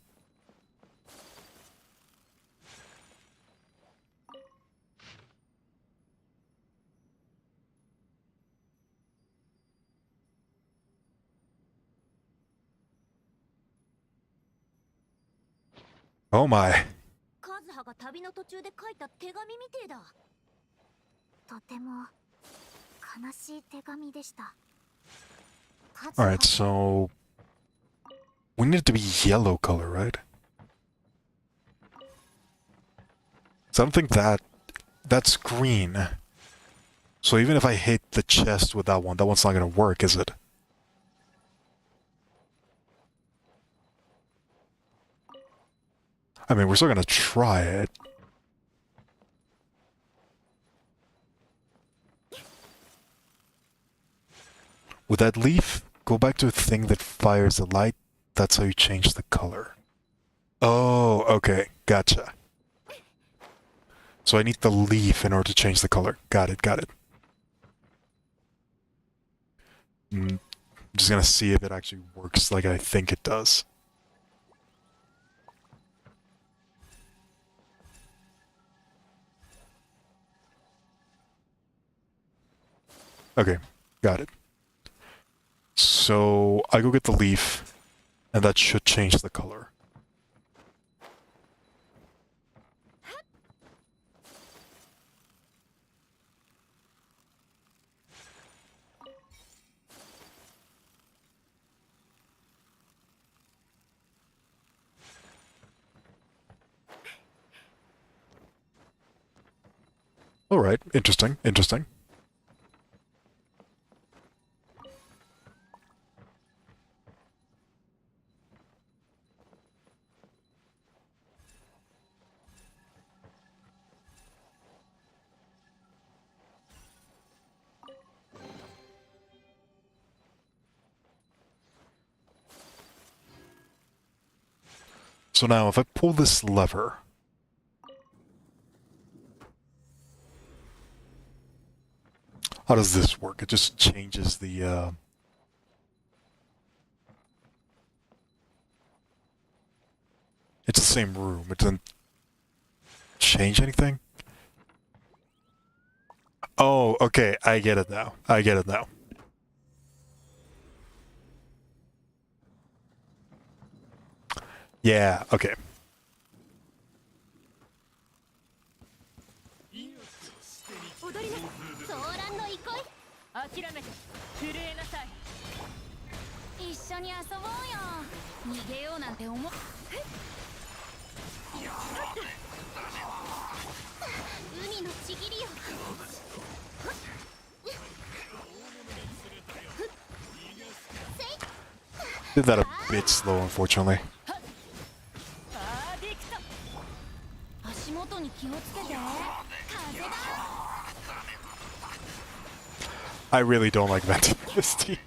[SPEAKER 1] Oh my.
[SPEAKER 2] カズハが旅の途中で書いた手紙みてえだ。とても悲しい手紙でした。カズハ
[SPEAKER 1] Alright, so... we need it to be yellow color, right? So I don't think that's green. So even if I hit the chest with that one's not gonna work, is it? I mean, we're still gonna try it. With that leaf, go back to a thing that fires the light. That's how you change the color. Oh, okay. Gotcha. So I need the leaf in order to change the color. Got it, got it. I'm just gonna see if it actually works like I think it does. Okay, got it. So I go get the leaf, and that should change the color. Alright, interesting, interesting. So now if I pull this lever... how does this work? It just changes the, It's the same room. It doesn't change anything? Oh, okay. I get it now. I get it now. Yeah, okay.
[SPEAKER 5] 踊りなソーランの憩い諦めて震えなさい一緒に遊ぼうよ逃げようなんて思っ海のちぎりよ
[SPEAKER 1] Did that a bit slow, unfortunately.
[SPEAKER 5] 足元に気をつけて風だ
[SPEAKER 1] I really don't like venting this team.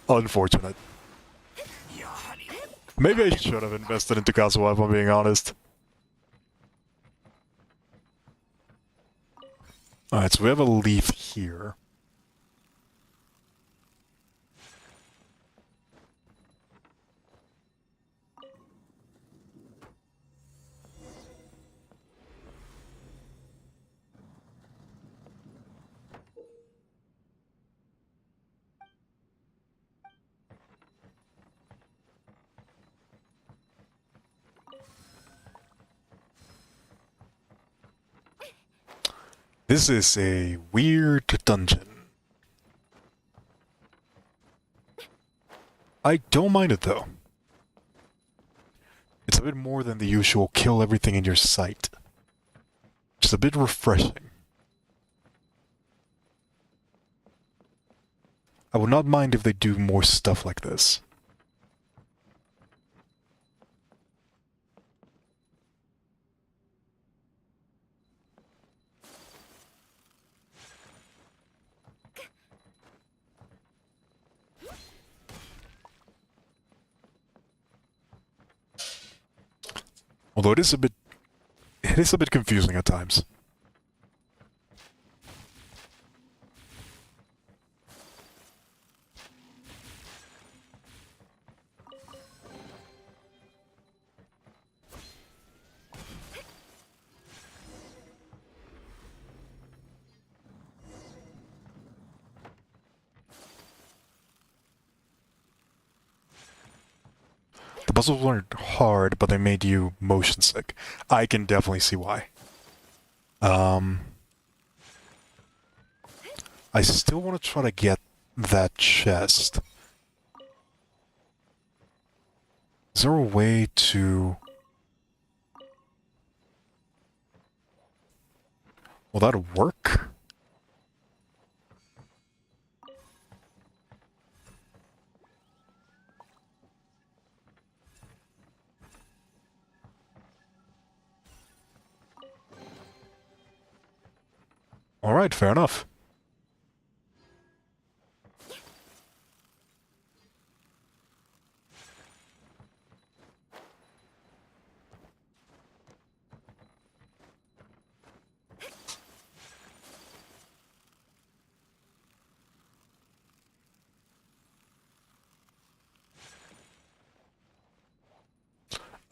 [SPEAKER 1] Unfortunate. Maybe I should have invested into Kazuha, if I'm being honest. Alright, so we have a leaf here. This is a weird dungeon. I don't mind it though. It's a bit more than the usual kill everything in your sight. Just a bit refreshing. I would not mind if they do more stuff like this. Although it is a bit confusing at times. puzzles weren't hard, but they made you motion sick. I can definitely see why. I still want to try to get that chest. Is there a way to... Will that work? Alright, fair enough.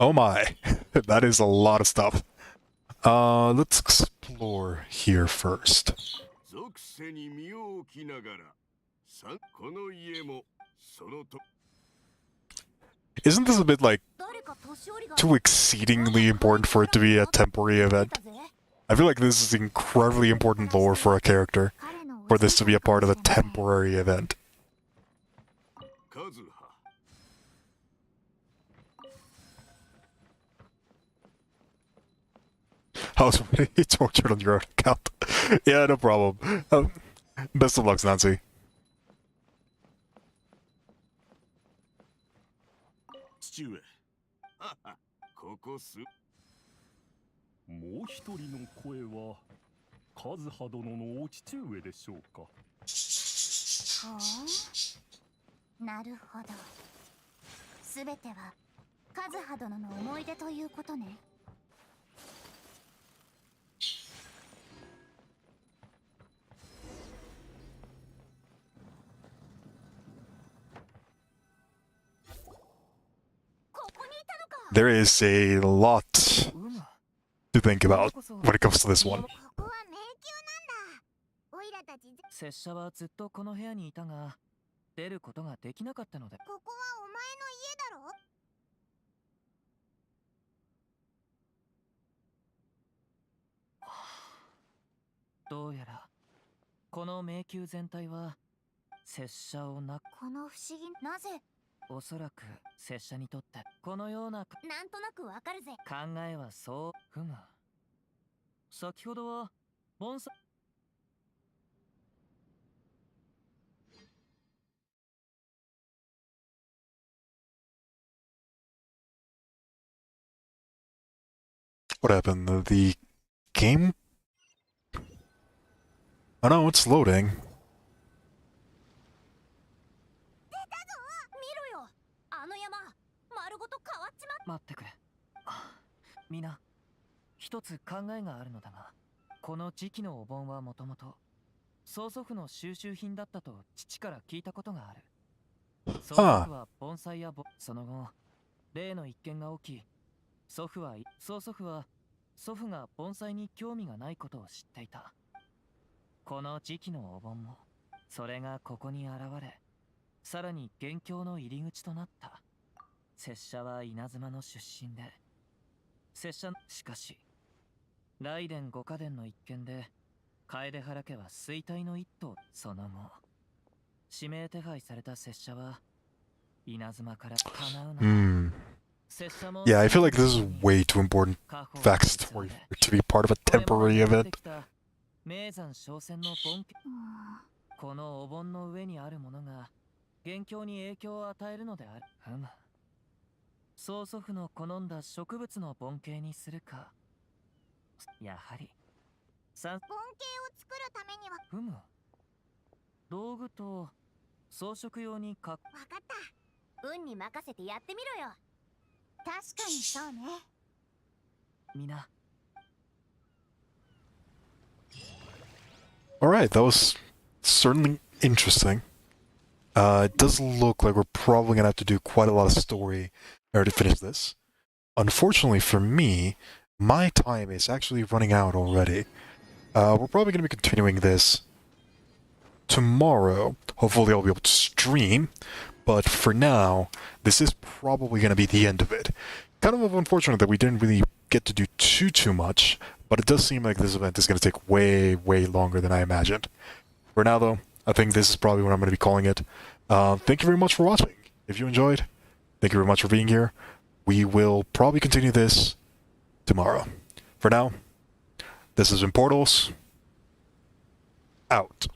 [SPEAKER 1] Oh my, that is a lot of stuff. Let's explore here first. Isn't this a bit like too exceedingly important for it to be a temporary event? I feel like this is incredibly important lore for a character, for this to be a part of a temporary event. How's you tortured on your own account? Yeah, no problem. Best of luck, Nancy.
[SPEAKER 8] 父上ここすもう一人の声はカズハ殿のお父上でしょうか。
[SPEAKER 2] ほう、なるほど。すべてはカズハ殿の思い出ということね。
[SPEAKER 1] There is a lot to think about when it comes to this one.
[SPEAKER 4] 拙者はずっとこの部屋にいたが、出ることができなかったので。
[SPEAKER 2] ここはお前の家だろ？
[SPEAKER 4] どうやらこの迷宮全体は拙者をなく、
[SPEAKER 2] この不思議、なぜ？
[SPEAKER 4] おそらく拙者にとってこのような
[SPEAKER 2] なんとなくわかるぜ。
[SPEAKER 4] 考えはそうふむ。先ほどは盆栽
[SPEAKER 1] What happened? The game? Oh no, it's loading.
[SPEAKER 4] 待ってくれ。みな、一つ考えがあるのだが、この時期のお盆はもともと曽祖父の収集品だったと父から聞いたことがある。曽祖父は盆栽やその後、例の一件が起き、曽祖父は祖父が盆栽に興味がないことを知っていた。この時期のお盆も、それがここに現れ、さらに元凶の入り口となった。拙者は稲妻の出身で、しかし雷電五家伝の一件で楓原家は衰退の一頭。その後指名手配された拙者は稲妻から叶うの。
[SPEAKER 1] Yeah, I feel like this is way too important backstory to be part of a temporary event.
[SPEAKER 4] 名山商船の盆家、このお盆の上にあるものが元凶に影響を与えるのである。曽祖父の好んだ植物の盆景にするか、やはり盆景を
[SPEAKER 2] 作るためには
[SPEAKER 4] 道具と装飾用にわか
[SPEAKER 2] った。運に任せてやってみろよ。確かにそうね。
[SPEAKER 4] みな。
[SPEAKER 1] Alright, that was certainly interesting. It does look like we're probably gonna have to do quite a lot of story in order to finish this. Unfortunately for me, my time is actually running out already. We're probably gonna be continuing this tomorrow. Hopefully I'll be able to stream, But for now, this is probably going to be the end of it. Kind of unfortunate that we didn't really get to do too much, but it does seem like this event is going to take way longer than I imagined. For now, though, I think this is probably what I'm going to be calling it. Thank you very much for watching. If you enjoyed, thank you very much for being here. We will probably continue this tomorrow. For now, this has been Portals. Out.